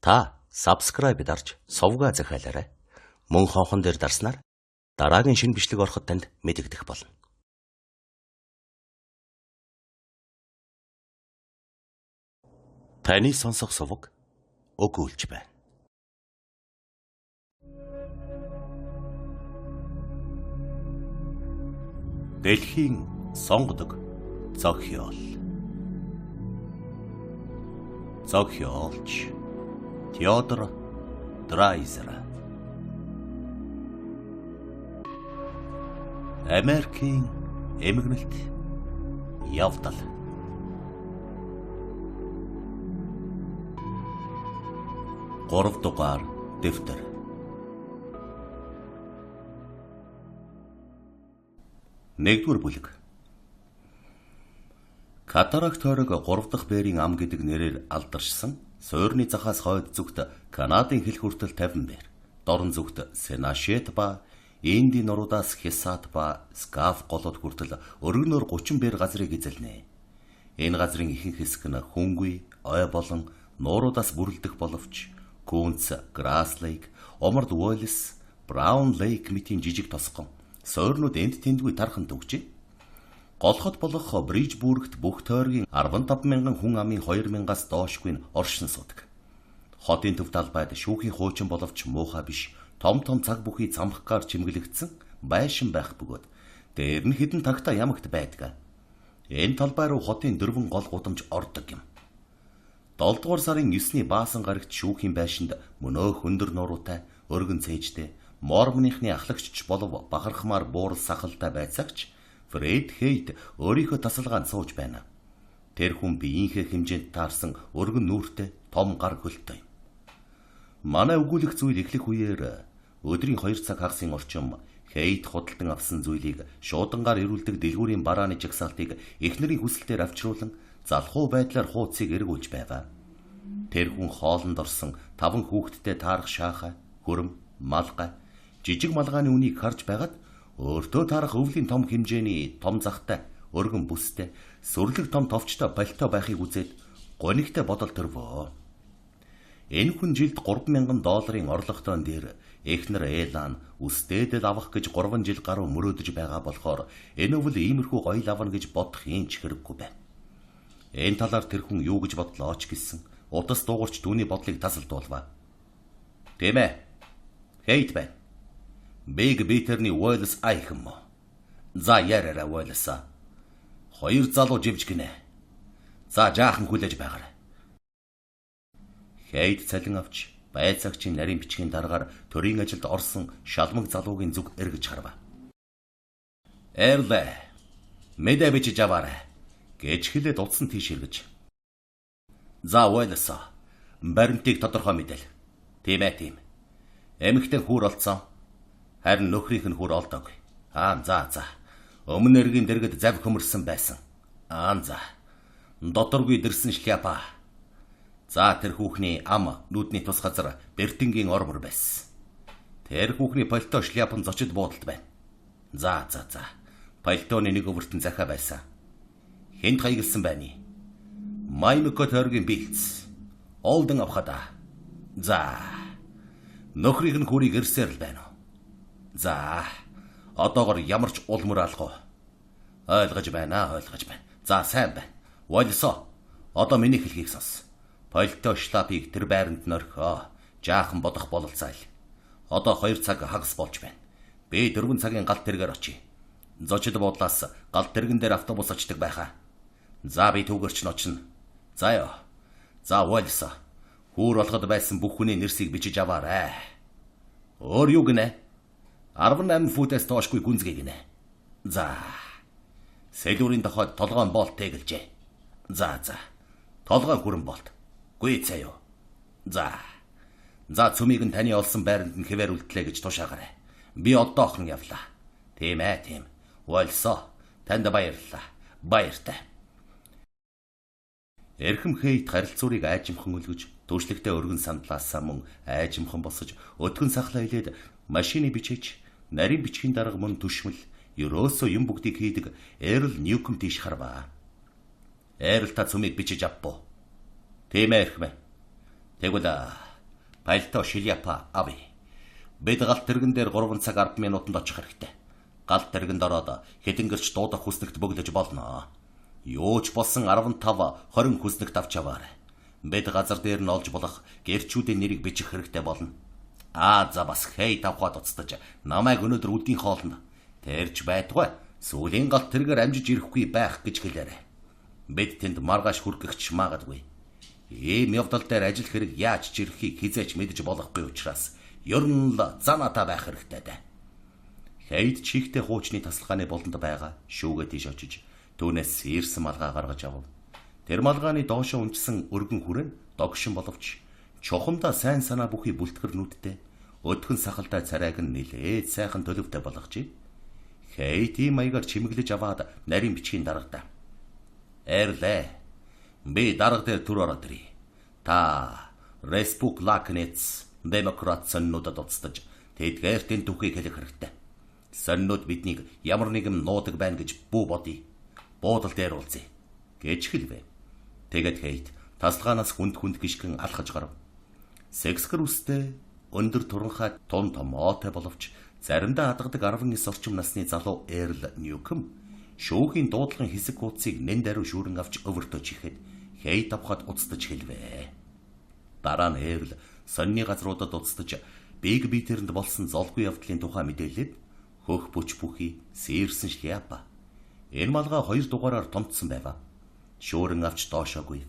Та subscribe дарж сувгаа захиалаарай. Мөн хонхон дээр дарснаар дараагийн шинэ бичлэг ороход танд мэдэгдэх болно. Таны сонсох сувг өгүүлж байна. Дэлхийн сонгодог зохиол. Зохиолч Теодор Драйзер. Америкийн эмгэнэлт явдал. Гурав дугаар дэвтэр. Нэгдүгээр бүлэг. Катаракт хориг 3 дахь бээрийн ам гэдэг нэрээр алдаршсан суурны захаас хойд зүгт Канадын хэл хүртэл 50 бээр, дорн зүгт Сенашет ба Инди нуруудаас Хесат ба Скаф голод хүртэл өргөнөөр 30 бээр газрыг эзэлнэ. Энэ газрын ихэнх хэсэг нь хүнгүй, ой болон нууруудаас бүрэлдэх боловч Кунц, Грасс Лейк, Омард Уоллес, Браун Лейк мэтийн жижиг тосгон суурнууд энд тэндгүй тархан төгжээ. Голхот болох Брижбургт бүх тойргийн 15,000 хүн амын 2,000-аас доошгүй нь оршин суудаг. Хотын төв талбайд шүүхийн хуучин боловч муухай биш, том цаг бүхий цамхгаар чимгэлэгдсэн байшин байх бөгөөд дээр нь хідэн тагтаа ямагт байдаг. Энэ талбай руу хотын дөрвөн гол гудамж ордог юм. 7 дугаар сарын 9-ний баасан гарагт шүүхийн байшинд мөнөөх өндөр нуруутай, өргөн цээжтэй, мормоныхны ахлагч болов бахархмаар буурал сахалтай байцаагч Фред Хейт өөрийнхөө тасалгаанд сууж байна. Тэр хүн биеийнхээ хэмжээнд таарсан өргөн нүүртэй том гар хөлтэй. Манай өгүүлэх зүйл эхлэх үеэр өдрийн 2 цаг хагасын орчим Хейт худалдан авсан зүйлийг шуудангаар ирүүлдэг дэлгүүрийн барааны жагсаалтыг эхнэрийн хүсэлтээр авчруулан залхуу байдлаар хуудсыг эргүүлж байв. Тэр хүн хоолнд орсон 5 хүүхэдтэй таарах шаахай, хөрөм, малгай, жижиг малгайны үнийг харж байгаад өөртөө таарах өвлийн том хэмжээний том захтай, өргөн бүстэй, сүрлэг том товчтой пальто байхыг үзээд гонигтай бодол төрвөө. Энэ хүн жилд $3,000 орлоготой дээр эхнэр Элан үстэдэл авах гэж 3 жил гаруй мөрөөдөж байгаа болохоор энэ өвөл иймэрхүү гоёл авна гэж бодох юм ч хэрэггүй байна. Энэ талаар тэр хүн юу гэж бодлоо ч гэсэн удас дуугарч түүний бодлыг тасалдуулва. Тийм ээ. Хейт байна. Биг Битерний Уоллес айхам. За яраарай Уоллеса. 2 залуу живж гинэ. За жаахан хүлээж байгаарай. Хейт цалин авч байцаагчийн нарийн бичгийн дараагаар төрийн ажилд орсон шалмаг залуугийн зүг эргэж харва. Эрлэ. Мэдээ бичиж аваарай гэж хэлээд утсан тийш эргэж. За Уоллеса. Баримтыг тодорхой мэдээл. Тийм ээ тийм. Эмэгтэй хүүр олцсон. Харин нөхрийнх нь хүр олдоогүй. За. Өмнө эргийн дэргэд зав хөмөрсөн байсан. За. Доторгүй дэрсэн шляпа. За тэр хүүхний ам нүдний тус газар бертингийн ормор байсан. Тэр хүүхний пальто шляпан зочид буудалд байна. За. Пальтоны нэг өвөртөн захаа байсан. Хэнд хаягдсан байна. Маймко төргийн бэлц. Олдон авхада. За. Нөхрийнх нь хүрийг ирсээр л байна. За, одоогор ямар ч улмөр алгав. Ойлгож байна. За, сайн байна. Уоллесо, одоо миний хэлхийг сонс. Пальто шлапыг тэр байранд нөрхөө. Жаахан бодох бололцаал. Одоо 2 цаг хагас болж байна. Би 4 цагийн галт тэргээр очие. Зочид буудлаас галт тэргэн дээр автобус очдог байхаа. За, би түүгэрч нь очино. За ёо. За, Уоллесо, хүүр олоход байсан бүх хүний нэрсийг бичиж аваарай. Өөр юу гинэ? 18 футээс тоошгүй гүнзгий гинэ. За. Сэлүүрийн дохойд толгоон болт тэгэлжээ. За. Толгоон хүрэн болт. Гүй цаа юу. За. Цүмийг нь таны олсон байранд нь хэвээр үлдлээ гэж тушаагаарай. Би одоохон явлаа. Тийм ээ. Уоллесо, танд баярлалаа. Баяртай. Эрхэм Хейт харилцуурыг айжимхан өлгөж, туршлагатай өргөн сандлаасаа мөн айжимхан босож, өтгөн сахлаа илээд машины бичиж, нарийн бичгийн дарга мөн түшмэл, ерөөсөө юм бүгдийг хийдэг Эрл Ньюком тийш харваа. Эрл та цүмийг бичиж авбуу. Тийм ээ эрхмэ. Тэгвэл пальто, шиляпа авъя. Бид галт тэрэгэн дээр 3 цаг 10 минутанд очих хэрэгтэй. Галт тэрэгэнд ороод хэдэнгэрч дуудах хүснэгт бөглөж болно. Юу ч болсон 15-20 хүснэгт авч яваарай. Бид газар дээр нь олж болох гэрчүүдийн нэрийг бичих хэрэгтэй болно. За бас хэй тавхад уцтаж намайг өнөөдөр үдийн хоолнд тэрч байтугай сүүлийн галт тэргээр амжиж ирэхгүй байх гэж хэлээрэй. Бид тэнд маргааш хүргэгч магадгүй. Ийм явдал дээр ажил хэрэг яаж ч ирэхийг хизээч мэдэж болохгүй учраас ер нь л занаатаа байх хэрэгтэй дээ. Хейд чихтэй хуучны тасалгааны болонд байгаа шүүгээ тийш очиж түүнээс ирсэн малгай гаргаж авав. Тэр малгайны доошоо унжсан өргөн хүрэн догшин боловч чухамдаа сайн санаа бүхий бүлтгэр нүдтэй өдгөн сахалтай царайг нь нилээд сайхан төлөвтэй болгожээ. Хейд ийм маягаар чимэглэж аваад нарийн бичгийн дарагдаа. Эрлээ. Би дарга дээр түр ороод ирье. Та Республикнец демократ соннуудад уцтаж тэдгээртийн түүхийг хэлэх хэрэгтэй. Соннууд биднийг ямар нэгэн нуудаг байна гэж бүү бодъё. Буудал дээр уулзъя гэж хэлвэ. Тэгэд Хейд тасалгаанаас хүнд гიშгэн алхаж гарав. Сексгэр үстэй өндөр туранхай тун томоотой боловч заримдаа хадгадаг 19 орчим насны залуу Эрл Ньюком шүүхийн дуудлагын хэсэг хуудсыг нэн даруй шүүрэн авч өвөртөж ихэд Хейд авахад уцтаж хэлвэ. Дараа нь Эрл сонны газруудад уцтаж биг битерэнд болсон золгүй явдлын тухай мэдээлээд хөх бүч бүхий сэрсэн шляпа. Энэ малгай 2 дугаараар томтсон байва. Шүүрэн авч доошоогүй.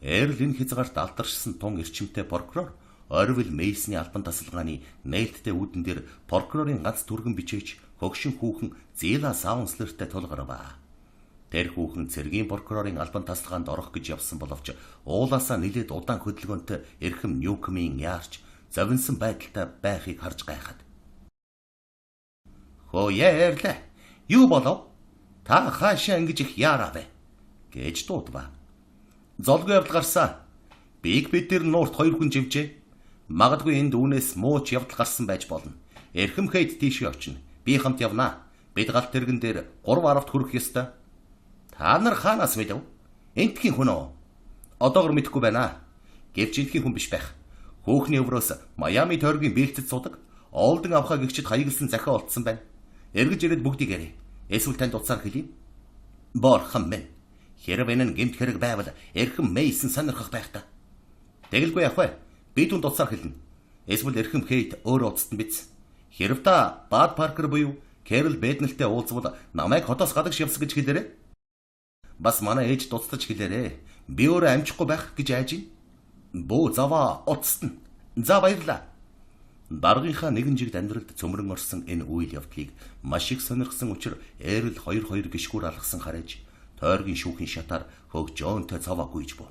Эрл энэ хязгаарт алдаршсан тун эрчимтэй прокурор Орвил Мейсны албан тасалгааны нээлттэй үүдэн дээр прокурорын ганц түргэн бичээч хөгшин хүүхэн Зила Саунслертэй тулгарваа. Тэр хүүхэн цэргийн прокурорын албан тасалгаанд орох гэж явсан боловч уулаасаа нилээд удаан хөдөлгөөнтэй эрхэм Ньюкомын яарч завинсан байдалтай байхыг харж гайхаад. Хөөе, юу болов? Та хаашаа ингэж их яарав гэж дуудваа. Золгүй явдал гарсан. Биг бид нар нуурт 2 хүн живжээ. Магадгүй энд үүнээс мууч явдал гарсан байж болно. Эрхэм Хейд тийшээ очино. Би хамт явнаа. Бид галт тэрэгэн дээр 3 аравт хүрэх ёстой. Та нар хаанаас мэдв? Энтхийн хүн үү? Одоогор мэдэхгүй байна. Гэвч энтхийн хүн биш байх. Хүүхний өврөөс Майами тойргийн бэлтэд судаг. Олдон авхаа гэгчд хаягдсан захиа олдсон байна. Эргэж ирээд бүгдийг ярив. Эсвэл танд уцаар хэлье. Борхон минь. Хэрэг энэ гэмт хэрэг байвал эрхэм Мейсэн сонирхох байх та. Тэгэлгүй явах бай. Би түнд уцаар хэлнэ. Эсвэл эрхэм Хейд өөрөө уцтан биз. Хэрв та Бад Паркер буюу Кэрл Бэднэлтэй уулзвал намайг хотоос гадагш явсан гэж хэлээрэй. Бас манай ээж дуцтаж хэлээрэй. Би өөрөө амжихгүй байх гэж айж байна. Бөө заваа уцтана. За баярлаа. Даргынхаа нэгэн жигд амьдралд цөмрөн орсон энэ үйл явдлыг маш их сонирхсан учраас Эрл 2 гიშгүүр алгасан хараж тойргийн шүүхийн шатаар хөгжөөнтэй цаваа гүйж був.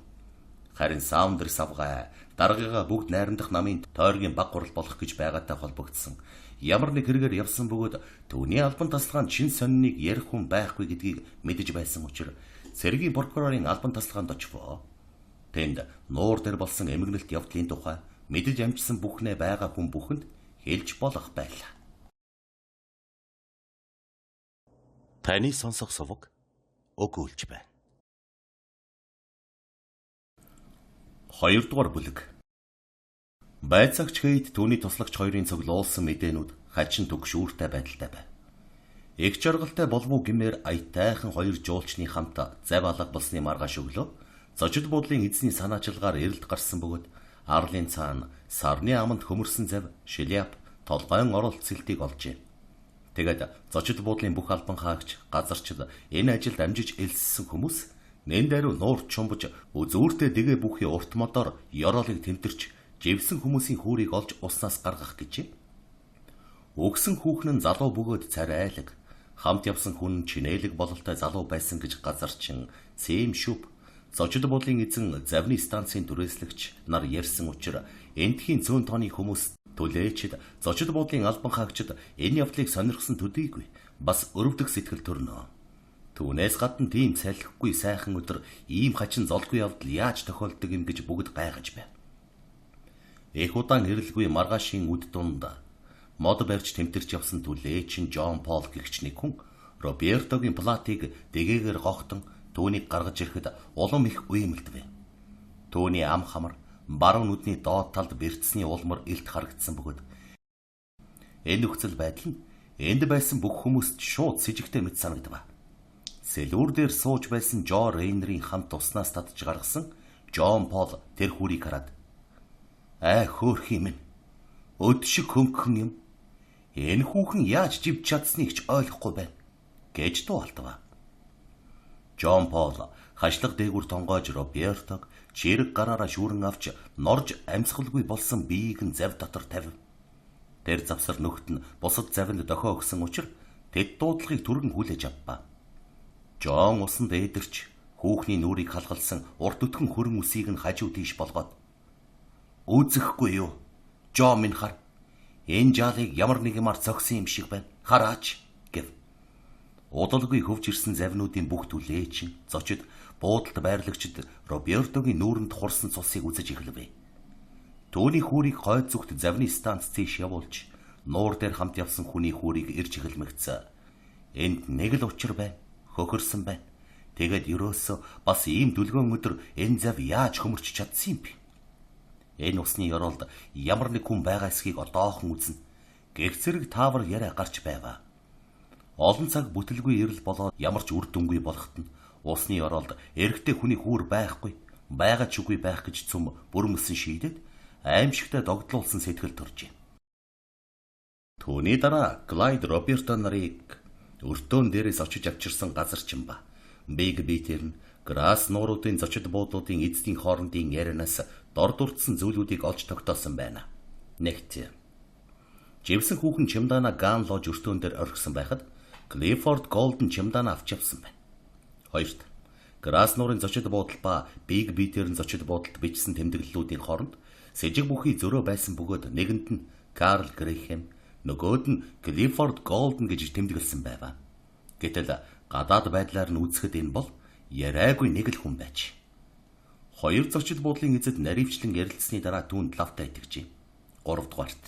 Харин Саундерс авгаа даргыгаа бүгд найрамдах намын тойргийн баг гурал болох гэж байгаатай холбогдсон. Ямар нэг хэрэгээр явсан бөгөөд түүний албан тасалгаанд шин сонныг ярих хүн байхгүй гэдгийг мэдэж байсан учраас цэргийн прокурорын албан тасалгаанд очив. Тэнд нуур дээр болсон эмгэнэлт явдлын тухай мэдэж амжсан бүхнээ байгаа хүн бүхэнд хэлж болох байлаа. Таны сонсох сувг өгүүлж байна. 2 дугаар бүлэг. Байцаагч Хейд түүний туслагч хоёрын цуглуулсан мэдээнүүд хачин төгшүүртэй байдалтай байв. Их жаргалтай болов уу гэмээр аятайхан 2 жуулчны хамт зав алга болсны маргааш өглөө зочид буудлын эзний санаачилгаар эрэлт гарсан бөгөөд арлын цаана сарны аманд хөмөрсөн зав, шиляп, толгойн оролт цэлтийг олжээ. Тэгэд зочид буудлын бүх албан хаагч, газарчид энэ ажилд амжиж элссэн хүмүүс нэн даруй нуурт чумбаж үзүүртэй дэгээ бүхий урт модоор ёроолыг тэмтэрч живсэн хүмүүсийн хүүрийг олж уснаас гаргах гэжээ. Өгсөн хүүхэн нь залуу бөгөөд царайлаг, хамт явсан хүн чинээлэг бололтой залуу байсан гэж газарчин Сэм Шүп зочид буудлын эзэн завны станцын түрээслэгч нар ярьсан учраас энтхийн цөөн тооны хүмүүс түлээчд зочид буудлын албан хаагчид энэ явдлыг сонирхсан төдийгүй бас өрөвдөх сэтгэл төрнө. Түүнээс гадна тийм салхигүй сайхан өдөр ийм хачин золгүй явдал яаж тохиолдог юм гэж бүгд гайхаж байв. Их удаан хэрэлгүй маргаашийн үд дунд мод барьж тэмтэрч явсан түлээчин Джон Пол гэгч нэг хүн Робертогийн платыг дэгээгээр гогтон түүнийг гаргаж ирэхэд улам их уймэлдвэ. Түүний ам хамар баруун нүдний доод талд бэртсний улмар илт харагдсан бөгөөд энэ нөхцөл байдал нь энд байсан бүх хүмүүст шууд с ิจ гтэй мэт санагдав. Сэлүүр дээр сууж байсан Жо Рейнерийн хамт уснаас татж гаргасан Жон Пол тэр хүрийг хараад хөөрхий минь өд шиг хөнгөн юм. Энэ хүүхэн яаж живж чадсныг ч ойлгохгүй байна гэж дуалтав. Жон Пол хашлаг дээгүр тонгоож Робертог чирэг гараараа шүүрэн авч норж амьсгалгүй болсон биеийг нь зав дотор тавив. Тэр завсар нөхд нь бусад завинд дохио өгсөн учраас тэд дуудлагыг түргэн хүлээж авпаа. Жон усанд ээдэрч хүүхний нүрийг халгалсан урт өтгөн хөрөн үсийг нь хажуу тийш болгоод үзэхгүй юу? Жон минь хар. Энэ жаалыг ямар нэг юмар цогсон юм шиг байна. Хараач гэв. Удалгүй хөвж ирсэн завинуудын бүх түлээч зочид буудалд байрлагчид Робертогийн нүүрэнд хурсан цусыг үзэж эхэлвэ. Төвний хүүрийг хойд зүгт завны станц тийш явуулж нуур дээр хамт явсан хүний хүүрийг ирж эхэлмэгцээ. Энд нэг л учир байна. Хөхөрсөн байна. Тэгээд ерөөсөө бас ийм дүлгөөн өдөр энэ зав яаж хөмөрч чадсан юм бэ? Энэ усны ёроолд ямар нэг хүн байгаа эсхийг одоохон үзнэ. Гэх зэрэг таавар яриа гарч байваа. Олон цаг бүтэлгүй ирэл болоод ямар ч үр дүнгүй болоход нь усны ёроолд эрэгтэй хүний хүүр байхгүй, байгаа ч үгүй байх гэж цөм бүрмөсөн шийдэд аимшигтай догдлуулсан сэтгэл төржээ. Түүний дараа Клайд Роберто нарыг өртөөн дээрээс очиж авчирсан газарчин ба Биг Битер нь Грасс нууруудын зочид буудлуудын эзний хоорондын ярианаас дор дурдсан зүйлүүдийг олж тогтоосон байна. Нэгт. Живсэн хүүхэн чемдана Ган лож өртөөн дээр орхисон байхад Клиффорд Голден чемдана авч явсан байна. Хоёрт. Грасс нуурын зочид буудал ба Биг Битерийн зочид буудалд бичсэн тэмдэглэлүүдийн хооронд с ิจ гбүхий зөрөө байсан бөгөөд нэгэнд нь Карл Грэхэм, нөгөөд нь Клиффорд Голден гэж тэмдэглэсэн байваа. Гэтэл гадаад байдлаар нь үзэхэд энэ бол яриагүй нэг л хүн байж. Хоёр зочид буудлын эзэд наривчлан ярилцсны дараа түүнд лавтаа итгэжээ. 3 дугаарт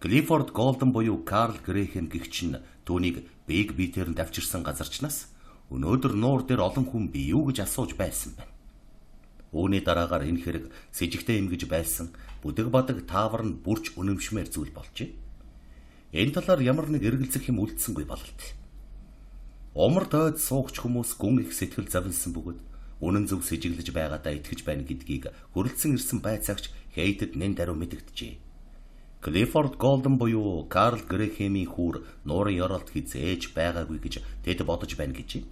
Клиффорд Голден буюу Карл Грэхэм гэгч нь түүнийг Биг Битерэнд авчирсан газарчнаас өнөөдөр нуур дээр олон хүн бий юу гэж асууж байсан байна. Үүний дараагаар энэ хэрэг с ิจ гтэй юм гэж байсан бүдэг бадаг таавар нь бүрч үнэмшмээр зүйл болжээ. Энэ талаар ямар нэг эргэлзэх юм үлдсэнгүй бололт. Умар дойд суугч хүмүүс гүн их сэтгэл завилсан бөгөөд үнэн зөв сэжиглэж байгаадаа итгэж байна гэдгийг хөрөлдсөн ирсэн байцаагч Хейтэд нэн даруй мэдэгджээ. Клиффорд Голден буюу Карл Грэхэмийн хүүр нуурын ёроолт хизээж байгаагүй гэж тэд бодож байна гэж.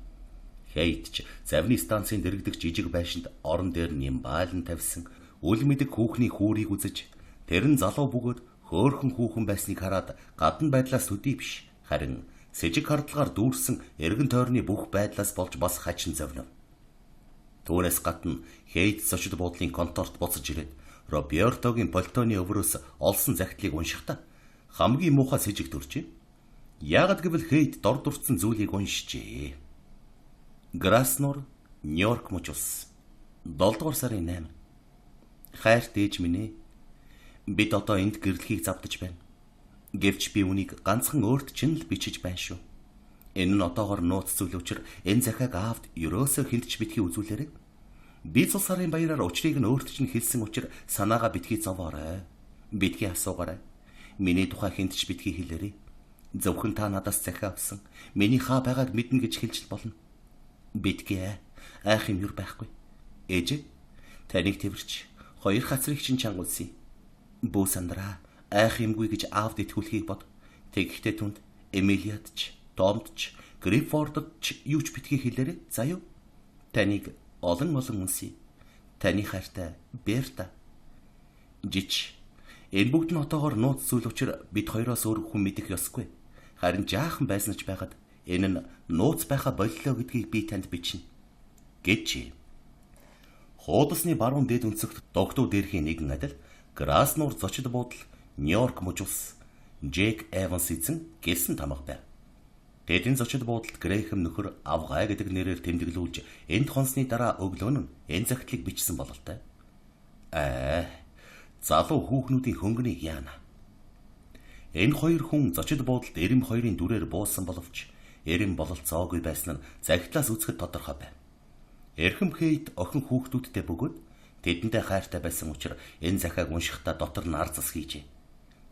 Хейтч завны станцын дэрэгдэх жижиг байшинд орон дээр нямбаалан тавьсан үл мэдэг хүүхний хүүрийг үзэж тэр нь залуу бөгөөд хөөхөн хүүхэн байсныг хараад гадна байдлаас төдий биш харин с ิจ хардлагаар дүүрсэн эргэн тойрны бүх байдлаас болж бас хачин завнав. Түүнээс гадна Хейт зочид буудлын конторт буцаж ирээд Робертогийн полтоны өврөөс олсон захидлыг уншихдаа хамгийн муухай с ิจ төржээ. Яагад гэвэл Хейт дор дурдсан зүйлийг уншижээ. Граснор, Нью-Йорк мужус. 7 дугаар сарын 8. Хайрт ээж минь ээ. Бид одоо энд гэрлэхийг завдаж байна. Гэвч би үнийг ганцхан өөрт чинь л бичиж байна шүү. Энэ нь одоогоор нууц зүйл учраас энэ захиаг аавд ерөөсөө хинтч битгий үзүүлээрэй. Би цус сарын баяраар учрыг нь өөрт чинь хэлсэн учраас санаагаа битгий зовоорой. Битгий асуугаарай. Миний тухай хинтч битгий хэлээрэй. Зөвхөн та надаас захиа авсан. Миний хаа байгааг мэднэ гэж хэлж болно. Битгий айх юм юу байхгүй. Ээж таныг тэрч хоёр хацрыг чинь чангуулсан. Бүү сандраа айх юмгүй гэж аавд итгүүлэхийг бод. Тэгэхдээ түнд Эмилиад ч, Томд ч, Гриффордд ч юу ч битгий хэлээрэй. За юу? Таныг олон үнсий. Таны хайртай Берта. Жич. Энэ бүгд нь отоогоор нууц зүйл учраас бид хоёроос өөр хүн мэдэх ёсгүй. Харин жаахан байсан ч байгаад энэ нь нууц байха боллоо гэдгийг би танд бичнэ. Гэж. Хуудасны баруун дээд өнцөгт догтуу дээрхийн нэгэн адил Граснуур зочид буудал Нью-Йорк мужус Джек Эванс эзэн гэлсэн тамга байв. Тэдний зочид буудалд Грэхэм нөхөр Авгай гэдэг нэрээр тэмдэглүүлж энд хонсны дараа өглөө нь энэ захидлыг бичсэн бололтой. Залуу хүүхнүүдийн хөнгөнийг яана. Энэ хоёр хүн зочид буудалд эрэм хоёрын дүрээр буусан боловч эрэм бололцоогүй байсан нь захидлаас үзэхэд тодорхой байна. Эрхэм Хейт охин хүүхдүүдтэй бөгөөд Тэдэнтэй хайртай байсан учраас энэ захиаг уншихдаа дотор нь ар зас хийжээ.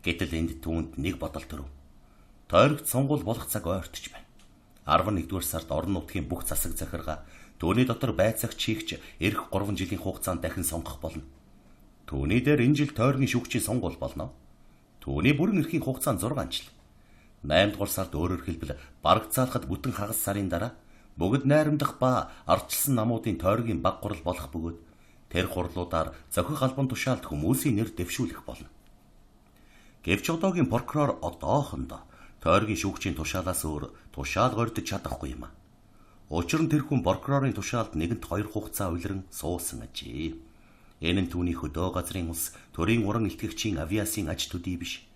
Гэтэл энд түүнд нэг бодол төрөв. Тойрогт сонгуул болох цаг ойртож байна. 11-р сард орон нутгийн бүх засаг захиргаа түүний дотор байцаагч чигч эх 3 жилийн хугацаанд дахин сонгох болно. Түүний дээр энэ жил тойргийн шүүгчийн сонгуул болно. Түүний бүрэн эрхийн хугацаа 6 жил. 8-р сард өөрөөр хэлбэл бараг цаалахад бүтэн хагас сарын дараа бүгд найрамдах ба ардчилсан намуудын тойргийн баг гурал болох бөгөөд тэр хурлуудаар зохих албан тушаалд хүмүүсийн нэр дэвшүүлэх болно. Гэвч одоогийн прокурор одоохондоо тойргийн шүүгчийн тушаалаас өөр тушаал гордож чадахгүй юм а. Учир нь тэр хүн прокурорын тушаалд нэгэнт 2 хугацаа улиран суусан ажээ. Энэ нь түүний хөдөө газрын ус, төрийн уран илтгэгчийн авиасын аж төдий биш.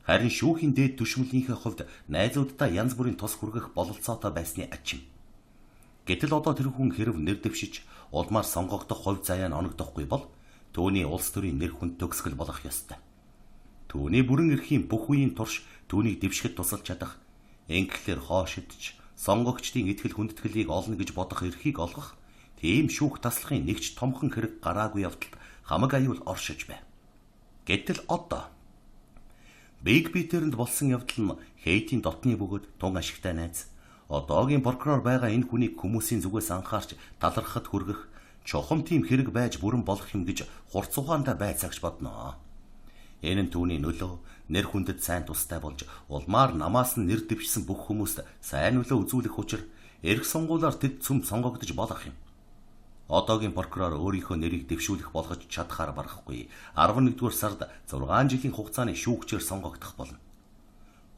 Харин шүүхийн дээд түшмэлнийхээ хувьд найзуудтай янз бүрийн тус хүргэх бололцоотой байсны ачим. Гэтэл одоо тэр хүн хэрв нэр дэвшиж улмаар сонгогдох хувь заяа нь оногдохгүй бол түүний улс төрийн нэр хүнд төгсгөл болох ёстой. Түүний бүрэн эрхийн бүх үеийн турш түүнийг дэвшгэд тусалж чадах, ингэхлээр хоошидж сонгогчдын итгэл хүндэтгэлийг олно гэж бодох эрхийг олгох тийм шүүх таслахын нэгч томхон хэрэг гараагүй явдалд хамаг аюул оршиж байв. Гэтэл одоо Биг Питерэнд болсон явдал нь Хейтийн дотны бөгөөд тун ашигтай найз. Одоогийн прокурор байгаа энэ хүнийг хүмүүсийн зүгээс анхаарч талархахад хүргэх чухам тийм хэрэг байж бүрэн болох юм гэж хурц ухаандаа байцаагч бодноо. Энэ нь түүний нөлөө нэр хүндэд сайн тустай болж улмаар намаас нь нэр дэвшсэн бүх хүмүүст сайн нөлөө үзүүлэх учир эрх сонгуулиар тэд цөм сонгогдож болох юм. Одоогийн прокурор өөрийнхөө нэрийг дэвшүүлэх болгож чадхаар барахгүй 11-р сард 6 жилийн хугацааны шүүгчээр сонгогдох болно.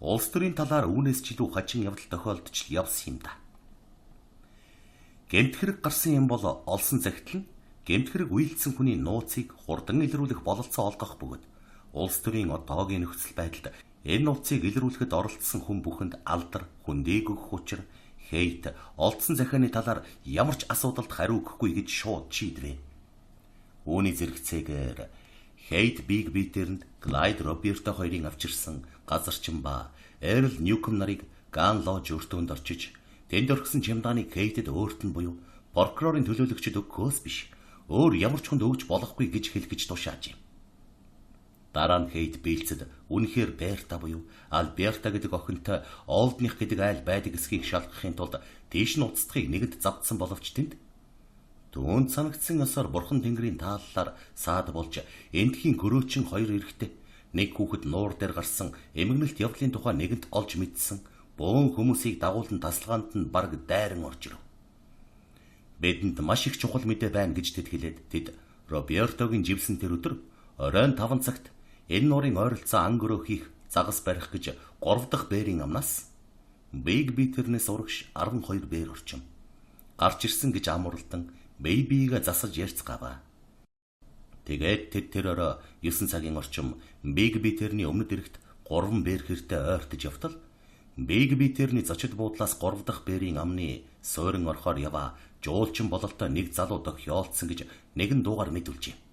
Улс төрийн талаар үүнээс ч илүү хачин явдал тохиолдож явсан юм да. Гэмт хэрэг гарсан юм бол олсон захидал нь гэмт хэрэг үйлдсэн хүний нууцыг хурдан илрүүлэх бололцоо олгох бөгөөд улс төрийн одоогийн нөхцөл байдалд энэ нууцыг илрүүлэхэд оролцсон хүн бүхэнд алдар, хүндийг өгөх учир Хейт олдсон захианы талаар ямар ч асуудалд хариу өгөхгүй гэж шууд шийдвэ. Үүний зэрэгцээгээр Хейт Биг Питерэнд Клайд Роберто хоёрын авчирсан газарчин ба Эрл Ньюком нарыг Ган Лож өртөөнд орчиж тэнд орхисон чемдааныг Хейтэд өөрт нь буюу прокурорын төлөөлөгчд өгөхөөс биш өөр ямар ч хүнд өгж болохгүй гэж хэлэх гэж тушааж юм. Дараа нь Хейт бэлцэд үнэхээр Берта буюу Альберта гэдэг охинтой Олдних гэдэг айл байдаг эсхийг шалгахын тулд тийш нь уцтдахыг нэгэд завдсан боловч тэнд түүнд санагдсан ёсоор бурхан тэнгэрийн тааллаар саад болж эндхийн гөрөөчин 2 эрэгтэй нэг хүүхэд нуур дээр гарсан эмгэнэлт явдлын тухай нэгэнт олж мэдсэн бөөн хүмүүсийг дагуулan тасалгаанд нь бараг дайран орж ирв. Бидэнд маш их чухал мэдээ байна гэж тэд хэлээд тэд Робертогийн живсэн тэр өдөр оройн 5 цагт энэ нуурын ойролцоо ангөрөө хийх загас барих гэж 3 дахь бээрийн амнаас Биг Питернээс урагш 12 бээр орчим гарч ирсэн гэж амуралдан бэйбигээ засаж ярьцгааваа. Тэгээд тэд тэр орой 9 цагийн орчим Биг Питерний өмнөд эрэгт 3 бээр хэртэй ойртож явтал Биг Питерний зочид буудлаас 3 дахь бээрийн амны суурин орохоор яваа жуулчин бололтой нэг залуу дохиолдсон гэж нэгэн дуугаар мэдүүлжээ.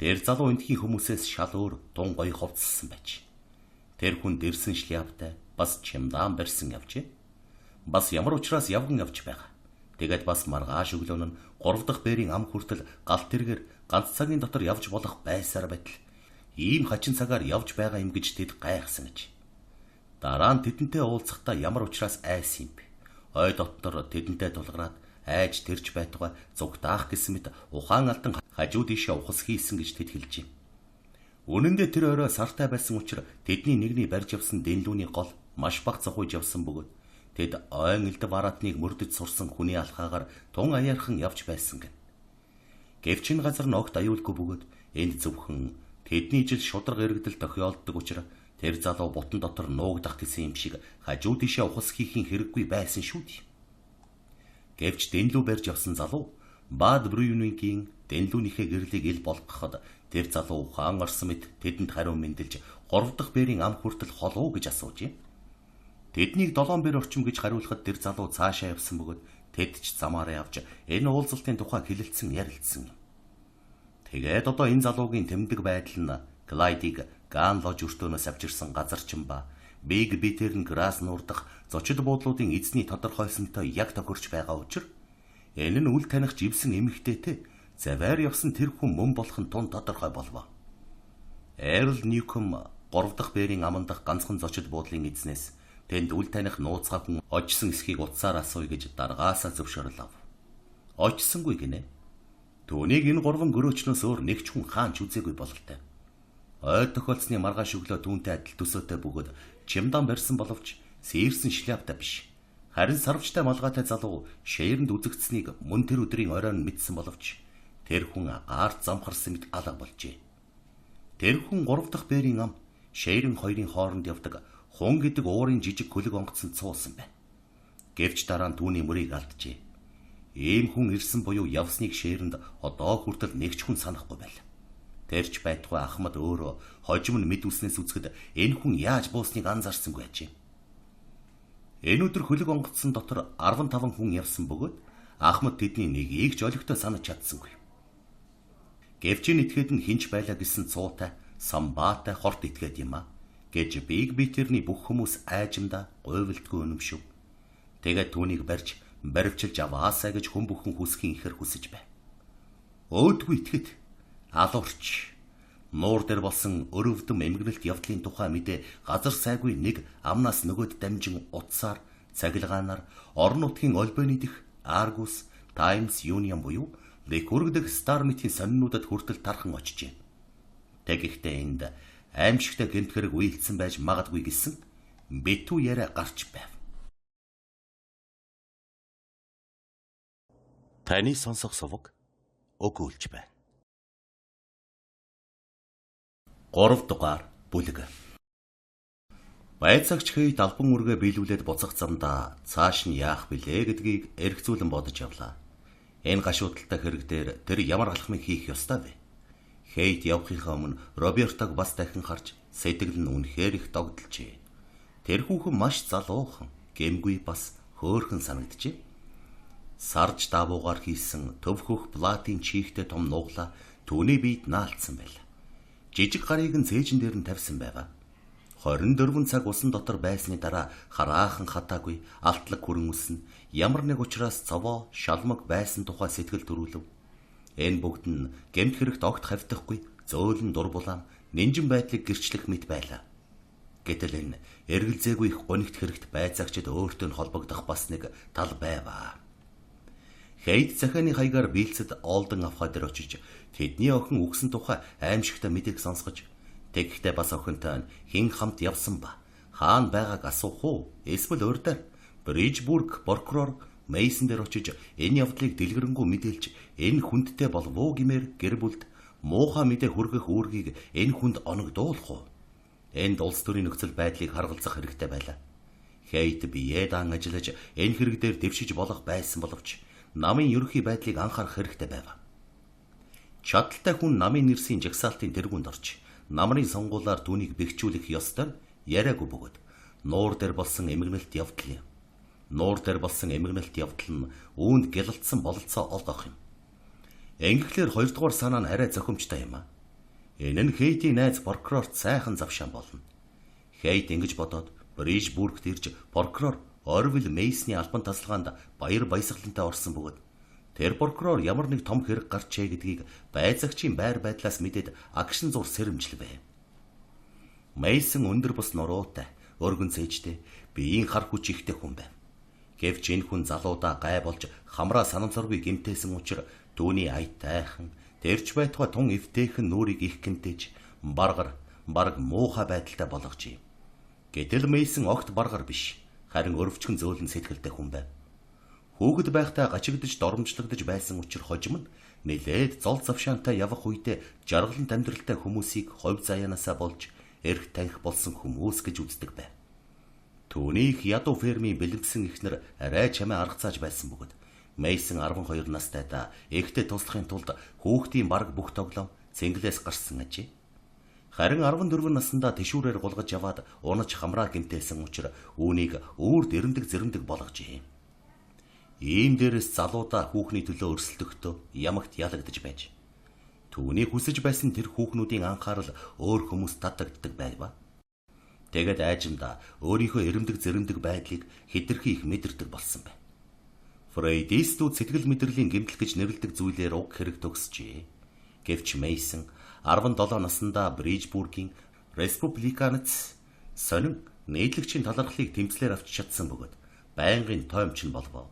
Тэр залуу эндхийн хүмүүсээс шал өөр тун гоё ховцсон байж. Тэр хүн дэрсэн шляптай бас чемдаан барьсан явжээ. Бас ямар учраас явган явж байгаа. Тэгээд бас маргааш өглөө нь 3 дахь бээрийн ам хүртэл галт тэргээр ганц цагийн дотор явж болох байсаар байтал ийм хачин цагаар явж байгаа юм гэж тэд гайхсан гэж. Дараа нь тэдэнтэй уулзахдаа ямар учраас айсан юм бэ? Ой дотор тэдэнтэй тулгараад айж тэрж байтугай зүгтаах гэсэн мэт ухаан алдан хажуу тийшээ ухас хийсэн гэж тэд хэлжээ. Үнэн дээр тэр орой сартай байсан учраас тэдний нэгний барьж явсан дэнлүүний гол маш бага зохиож явсан бөгөөд тэд ойн элдв аратныг мөрдөж сурсан хүний алхаагаар тун аяархан явж байсан гэн. Гэвч энэ газар нь огт аюулгүй бөгөөд энд зөвхөн тэдний жил шударга эргдэл тохиолддог учраас тэр залуу бутан дотор нуугдах гэсэн юм шиг хажуу тийшээ ухас хийхин хэрэггүй байсан шүү дээ. Гэвч дэнлүү барьж явсан залуу Бад Брюнингийн дэнлүүнийхээ гэрлийг ил болгоход тэр залуу ухаан орсон мэт тэдэнд хариу мэндэлж 3 дахь бээрийн ам хүртэл холоо гэж асууж юм. Тэднийг 7 бээр орчим гэж хариулахад тэр залуу цаашаа явсан бөгөөд тэд ч замаараа явж энэ уулзалтын тухай хэлэлцэн ярилцсан юм. Тэгээд одоо энэ залуугийн тэмдэг байдал нь Клайдыг Ган Лож өртөөнөөс авчирсан газарчин ба Биг Питерн Грас нуурдах зочид буудлуудын эзний тодорхойлсонтой яг тохирч байгаа учраас энэ нь үл таних живсэн эмэгтэйтэй заваар явсан тэр хүн мөн болох нь тун тодорхой болов. Эрл Ньюком 3 дахь бээрийн аман дахь ганцхан зочид буудлын эзнээс тэнд үл таних нууцгай хүн очсон эсхийг утсаар асууя гэж даргаасаа зөвшөөрөл ав. Очсонгүй гинэ. Түүнийг энэ 3 гөрөөчнөөс өөр нэг ч хүн хаанч үзээгүй бололтой. Ой тохиолцсны маргааш өглөө түүнтэй адил төсөөтэй бөгөөд чимдан барьсан боловч сэрсэн шляптай биш. Харин сарвчтай малгайтай залуу шээрэнд үзэгдсэнийг мөн тэр өдрийн оройн мэдсэн боловч тэр хүн агаарт замхарсан мэт алга болжээ. Тэр хүн 3 дахь бээрийн ам шээрэн хоёрын хооронд явдаг хун гэдэг уурын жижиг хөлөг онгоцсон цуусан байна. Гэвч дараа нь түүний мөрийг алджээ. Ийм хүн ирсэн буюу явсныг шээрэнд одоо хүртэл нэг ч хүн санахгүй байл. Тэрч байтугай Ахмад өөрөө хожим нь мэдүүлснээс үзэхэд энэ хүн яаж буусныг анзаарсангүй ажээ. Энэ өдөр хөлөг онгоцсон дотор 15 хүн явсан бөгөөд Ахмад тэдний нэгийг ч олигтой санаж чадсангүй. Гэвч итгээд нь хинч байлаа гэсэн цуутай, самбаатай хорт итгээд юм а гэж биг битерний бүх хүмүүс айжимда гуйвалтгүй өнөмшөв. Тэгээд түүнийг барьж баривчилж аваасаа гэж хүн бүхэн хүсхийн ихэр хүсэж байв. Өөдгүй итгэд алуурч нуур дээр болсон өрөвдөм эмгэнэлт явдлын тухай мэдээ газар сайгүй нэг амнаас нөгөөд дамжин утсаар цахилгаанаар орон нутгийн Олбани дэх Argus Times Union буюу Лекүргдэг Стармитийн сонинуудад хүртэл тархан очжээ. Тэгэхдээ энд аимшигтай гэмт хэрэг үйлдсэн байж магадгүй гэсэн битүү яриа гарч байв. Таны сонсох сувг өгүүлж байна. 3 дугаар бүлэг. Байцаагч Хейт албан үргээ биелүүлээд буцах замдаа цааш нь яах билээ гэдгийг эргцүүлэн бодож явлаа. Энэ гашуудалтай хэрэг дээр тэр ямар алхмыг хийх ёстой вэ? Хейт явахынхаа өмнө Робертог бас дахин харж сэтгэл нь үнэхээр их догдолжээ. Тэр хүүхэн маш залуухан, гэмгүй бас хөөрхөн санагджээ. Сарж даавуугаар хийсэн төв хөх платын чихтэй том нуглаа түүний биед наалтсан байлаа. Жижиг гарыг нь цээжин дээр нь тавьсан байваа. 24 цаг усан дотор байсны дараа хараахан хатаагүй алтлаг хүрэн үснэ ямар нэг учраас цовоо шалмаг байсан тухай сэтгэл төрүүлв. Энэ бүгд нь гэмт хэрэгт огт хавтахгүй зөөлөн дурбулаан нинжин байдлыг гэрчлэх мэт байлаа. Гэтэл энэ эргэлзээгүй их гонигт хэрэгт байцаагчид өөртөө нь холбогдох бас нэг тал байваа. Хейт захааны хаягаар биэлцэд Олден авхаа дээр очиж тэдний охин үгсэн тухай аимшигтай мэдээг сонсгож тэгэхдээ бас охинтой хин хамт явсан ба хаана байгааг асуух уу? Эсвэл урьдаар Бриджбург прокурор Мейсон дээр очиж энэ явдлыг дэлгэрэнгүй мэдээлж энэ хүндтэй болов уу гэмээр гэр бүлд муухай мэдээ хүргэх үүргийг энэ хүнд оногдуулах уу? Энд улс төрийн нөхцөл байдлыг харгалзах хэрэгтэй байлаа. Хейт бие даан ажиллаж энэ хэрэг дээр дэвшиж болох байсан боловч намын ерөнхий байдлыг анхаарах хэрэгтэй байв. Чадaltaй хүн намын нэрсийн жагсаалтын тэргуунд орж намрын сонгуулаар түүнийг бэхжүүлэх ёстой яриаггүй бөгөөд нуур дээр болсон эмгэнэлт явдал юм. Нуур дээр болсон эмгэнэлт явдал нь үүнд гялалцсан бололцоо олгох юм. Ингэхлээр 2 дугаар санаа нь арай зохимжтой юм а. Энэ нь Хейтийн найз прокурорт сайхан завшаан болно. Хейт ингэж бодоод Бриджбургт ирж прокурор Орвил Мейсны албан тасалгаанд баяр баясгалантай орсон бөгөөд тэр прокурор ямар нэг том хэрэг гарчээ гэдгийг байцаагчийн байр байдлаас мэдээд агшин зур сэрэмжлэвэ. Мейсон өндөр бус нуруутай, өргөн цээжтэй, биеийн хар хүч ихтэй хүн байв. Гэвч энэ хүн залуудаа гай болж хамраа санамсаргүй гэмтээсэн учраас түүний аятайхан, тэрч байтугай тун эвтэйхэн нүрийг их гэмтээж барг муухай байдалтай болгожээ. Гэтэл Мейсон огт баргар биш, харин өрөвчгөн зөөлөн сэтгэлтэй хүн байв. Хүүхэд байхдаа гачигдж доромжлогдож байсан учраас хожим нь нэлээд зол завшаантай явах үедээ жаргалант амьдралтай хүмүүсийг ховь заяанасаа болж эрх таних болсон хүмүүс гэж үздэг байв. Түүнийх ядуу фермийн бэлэмсэн ихнэр арай чамаа аргацааж байсан бөгөөд Мейсон 12 настайдаа эхтэй туслахын тулд хүүхдийн бараг бүх тоглоом цэнгэлээс гарсан ажээ. Харин 14 наснда тэшүүрээр гулгаж яваад унаж хамраа гэмтээсэн учраас үүнийг үүрд зэрэмдэг болгожээ. Ийм дээрээс залуудаа хүүхний төлөө өрсөлдөхтөө ямагт ялагдж байж. Түүнийг хүсэж байсан тэр хүүхнүүдийн анхаарал өөр хүмүүс татагддаг байв. Тэгэд айжимдаа өөрийнхөө зэрэмдэг байдлыг хэтэрхий их мэдэрдэг болсон байна. Фрейдистүүд сэтгэл мэдрэлийн гэмтэл гэж нэрлэдэг зүйлээр уг хэрэг төгсжээ. Гэвч Мейсон 17 наснда Брижбургийн республиканец сонин нийтлэгчийн талархлыг тэмцлэр авч чадсан бөгөөд байнгын тоомч нь болов.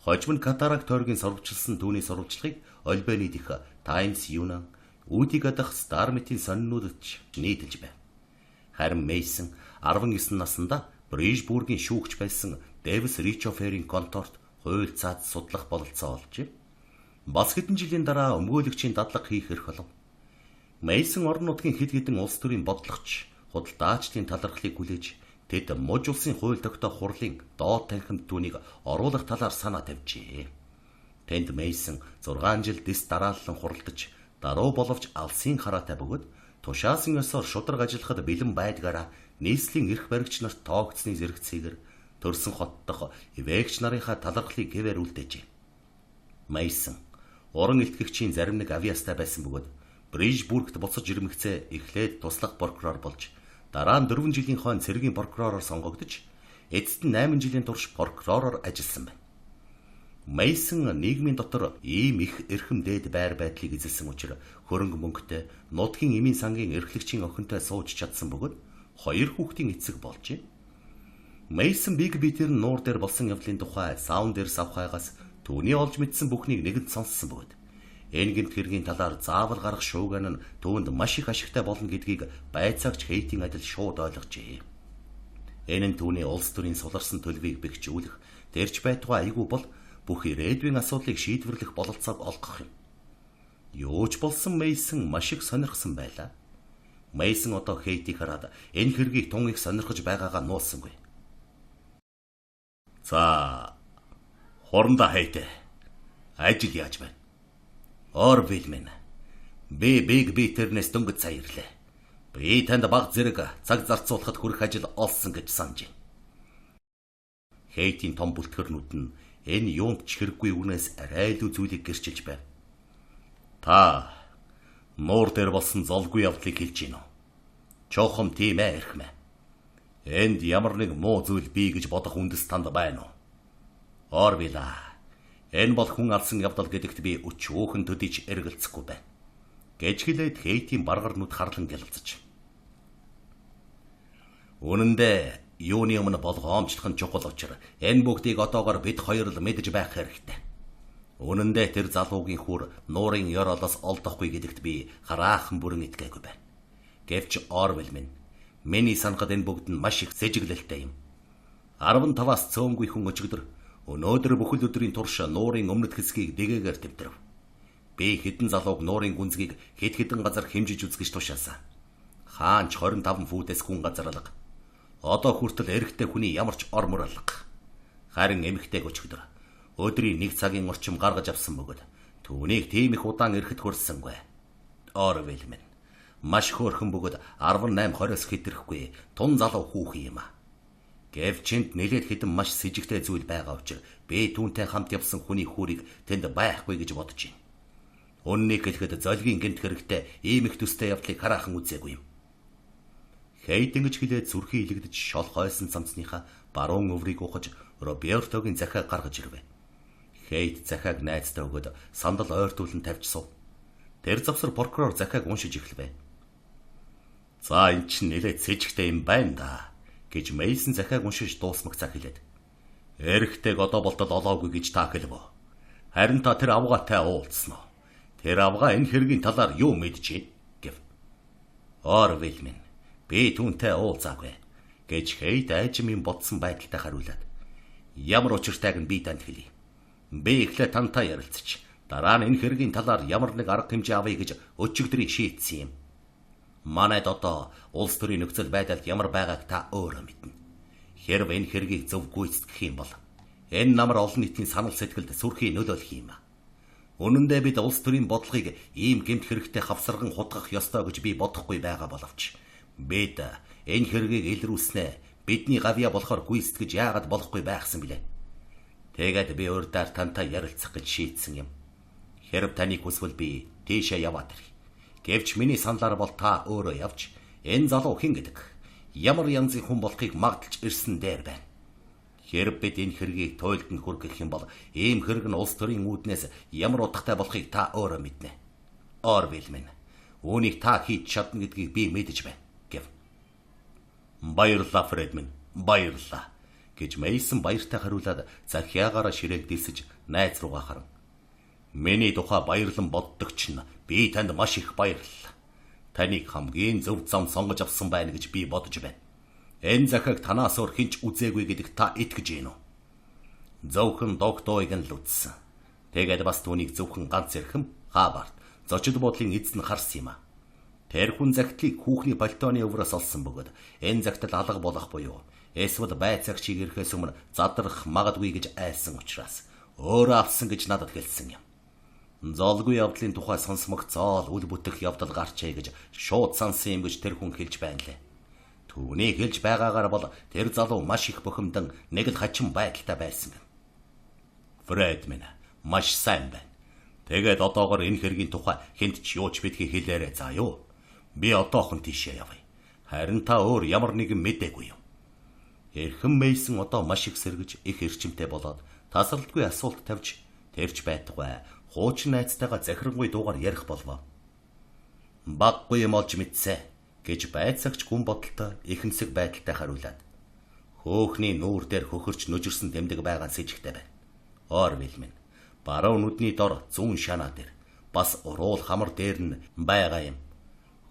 Хожим нь катаракт тойргийн сурвалжилсан түүний сурвалжлагыг Ольбани дэх Таймс Юнан, Үдига дахь Стармитийн сониннуудад нийтэлж байв. Харин Мейсон 19 наснда Брижбургийн шүүгч байсан Дэвис Ричоферийн конторт хууль цаад судлах бололцоо олжээ. Бас хэдэн жилийн дараа өмгөөлөгчийн дадлага хийх эрх олов. Мейсон орон нутгийн хэд хэдэн улс төрийн бодлогч, худалдаачдын талархлыг хүлээж тэд муж улсын хууль тогтоох хурлын доод танхимд түүнийг оруулах талаар санаа тавьжээ. Тэнд Мейсон 6 жил дэс дарааллан хуралдаж, даруй боловч алсын хараатай бөгөөд тушаасан ёсоор шударга ажиллахад бэлэн байдгаараа нийслэлийн эрх баригч нарт тоогдсны зэрэгцээгээр төрсөн хот дох эвээгч нарынхаа талархлыг хэвээр үлдээжээ. Мейсон уран илтгэгчийн зарим нэг авьяастай байсан бөгөөд Брижбургт буцаж ирмэгцээ эхлээд туслах прокурор болж, дараа нь 4 жилийн хойно цэргийн прокуророор сонгогдож, эцэст нь 8 жилийн турш прокуророор ажилласан байна. Мейсон нийгмийн дотор ийм их эрхэм дээд байр байдлыг эзэлсэн учраас хөрөнгө мөнгөтэй нутгийн эмийн сангийн эрхлэгчийн охинтой сууж чадсан бөгөөд 2 хүүхдийн эцэг болжээ. Мейсон Биг Битер нуур дээр болсон явдлын тухай Саундерс авхайгаас түүний олж мэдсэн бүхнийг нэгэнд сонссон бөгөөд энэ гэмт хэргийн талаар заавал гарах шууган нь түүнд маш их ашигтай болно гэдгийг байцаагч Хейтийн адил шууд ойлгожээ. Энэ нь түүний улс төрийн суларсан төлөвийг бэхжүүлэх, тэрч байтугай айгүй бол бүх ирээдүйн асуудлыг шийдвэрлэх бололцоог олгох юм. Юу ч болсон Мейсон маш их сонирхсан байлаа. Мейсон одоо Хейтийг хараад энэ хэргийг тун их сонирхож байгаагаа нууссангүй. За, хорондоо Хейт. Ажил яаж байна? Орвилмен. Би Биг Битернээс дөнгөж сая ирлээ. Би танд баг зэрэг цаг зарцуулахад хүрэх ажил олсон гэж санаж байна. Хейтийн том бүлтгэрнүүд нь энэ юунд ч хэрэггүй үнээс арай илүү зүйлийг гэрчилж байв. Та нуур дээр болсон золгүй явдлыг хэлж гин үү? Чохом тийм эрхмэ. Энд ямар нэг муу зүйл бий гэж бодох үндэс танд байна уу? Орвила. Энэ бол хүн алсан явдал гэдэгт би өчөөхөн төдийч эргэлзэхгүй байна. Гэж хэлээд Хейтийн баргар нүд харлан гялалцаж. Үнэн дээр юуны өмнө болгоомжлох нь чухал учраас энэ бүгдийг одоогоор бид хоёр л мэдж байх хэрэгтэй. Үнэн дээр тэр залуугийн хүр нуурын ёроолоос олдохгүй гэдэгт би хараахан бүрэн итгээгүй байна. Гэвч Орвел минь, миний санахад энэ бүгд нь маш их сэжиглэлтэй юм. 15-аас цөөнгүй хүн өчигдөр өнөөдөр бүхэл өдрийн турш нуурын өмнөд хэсгийг дэгээгээр тэмдэрэв. Би хэдэн залууг нуурын гүнзгийг хэд хэдэн газар хэмжиж үзгэж тушаасан. Хаанч 25 футээс хүн газар алга. Одоо хүртэл эрэгтэй хүний ямар ч ор мөр алга. Харин эмэгтэйг өчигдөр өдрийн 1 цагийн орчим гаргаж авсан бөгөөд түүнийг тийм их удаан эрэхэд хүрсэнгүй. Орвел минь, маш хөөрхөн бөгөөд 18-20-с хэтрэхгүй тун залуу хүүхэн юм а. Гэвч нэлээд хэдэн маш сэжигтэй зүйл байгаа учраас би түүнтэй хамт явсан хүний хүрийг тэнд байхгүй гэж бодож байна. Үннийг хэлэхэд золгийн гэмт хэрэгтэй ийм их төстэй явдлыг хараахан үзээгүй юм. Хейт ингэж хэлээд зүрхий илэгдэж шол хойсон цамцныхаа баруун өврийг ухаж Робертогийн захиаг гаргаж ирвэ. Хейт захиаг найздаа өгөөд сандал ойртуулан тавьж сув. Тэр завсар прокурор захиаг уншиж эхэлвэ. За эн чинь нэлээд сэжигтэй юм байна да гэж Мейсон захиаг уншиж дуусмагцаа хэлээд. Эрэгтэйг одоо болтол олоогүй гэж та хэлв. Харин та тэр авгаатай уулзсан уу? Тэр авгаа энэ хэргийн талаар юу мэдэж байна гэв. Орвел минь, би түүнтэй уулзаагүй гэж Хейт айжмын бодсон байдалтай хариулаад. Ямар учиртайг нь би танд хэлье. Би эхлээд тантай ярилцчих. Дараа нь энэ хэргийн талаар ямар нэг арга хэмжээ авъя гэж өчигдрийн шийдсэн юм. Манайд одоо улс төрийн нөхцөл байдал ямар байгааг та өөрөө мэднэ. Хэрв энэ хэргийг зөв гүйцэтгэх юм бол энэ намар олон нийтийн санал сэтгэлд сүрхий нөлөөлөх юм. Үнэн дээр бид улс төрийн бодлогыг ийм гэмт хэрэгтэй хавсарган хутгах ёстой гэж би бодохгүй байгаа боловч бид энэ хэргийг илрүүлснээ бидний гавья болохоор гүйцэтгэж яагаад болохгүй байхсан бilé. Тэгээд би урдаар тантай ярилцах гэж шийдсэн юм. Хэрв таныг хүсвэл би тийшээ яваад ирье. Гэвч миний саналаар бол та өөрөө явж энэ залуу хэн гэдэг ямар янзын хүн болохыг магадaltaж ирсэн дээр байна. Хэрэг бид энэ хэргийг туйлданд хүргэх юм бол ийм хэрэг нь улс төрийн үүднээс ямар утгатай болохыг та өөрөө мэднэ. Орвил минь. Үүнийг та хийж чадна гэдгийг би мэдэж байна гэв. Баярлалаа Фред минь. Баярлалаа гэж Мейсон баяртай хариулаад захиагаараа ширээгдэлсэж найз руугаа харан. Миний тухай баярлан боддог чинь би танд маш их баярлалаа. Таныг хамгийн зөв зам сонгож авсан байна гэж би бодож байна. Энэ захиаг танаас өөр хинч үзээгүй гэдэгт та итгэж гин үү? Зөвхөн догтойг нь л үзсэн. Тэгээд бас түүнийг зөвхөн ганц эрхэм хаабарт зочид буудлын эзэн харсан юм а. Тэр хүн загтлыг хүүхний пальтооны өврөөс олсон бөгөөд энэ загтал алга болох буюу эсвэл байцаагч ирэхээс өмнө задрах магадгүй гэж айсан учраас өөрөө авсан гэж надад хэлсэн юм. Зоолгүй явдлын тухай сонсмог зоол үл бүтэх явдал гарчээ гэж шууд сансан юм гэж тэр хүн хэлж байна лээ. Түүний хэлж байгаагаар бол тэр залуу маш их бухимдан нэг л хачин байдалтай байсан гэн. Фред минь маш сайн байна. Тэгээд одоогор энэ хэргийн тухай хэнд ч юуч бидхий хэлээрэй заа юу. Би одоохон тийшээ явъя. Харин та өөр ямар нэгэн мэдээгүй юу? Эрхэм Мейсон одоо маш их сэргэж их эрчимтэй болоод тасралтгүй асуулт тавьж тэрч байтугай хуучин найзтайгаа захирангуй дуугаар ярих болвоо. Баггүй юм олж мэдсэ гэж байцаагч гүн бодолтой ихэнсэг байдалтай хариулаад хөөхний нүүр дээр хөхөрч нүжирсэн тэмдэг байгаа сэжигтэй байна. Орвил минь баруун нүдний дор зүүн шанаа дээр бас уруул хамар дээр нь байгаа юм.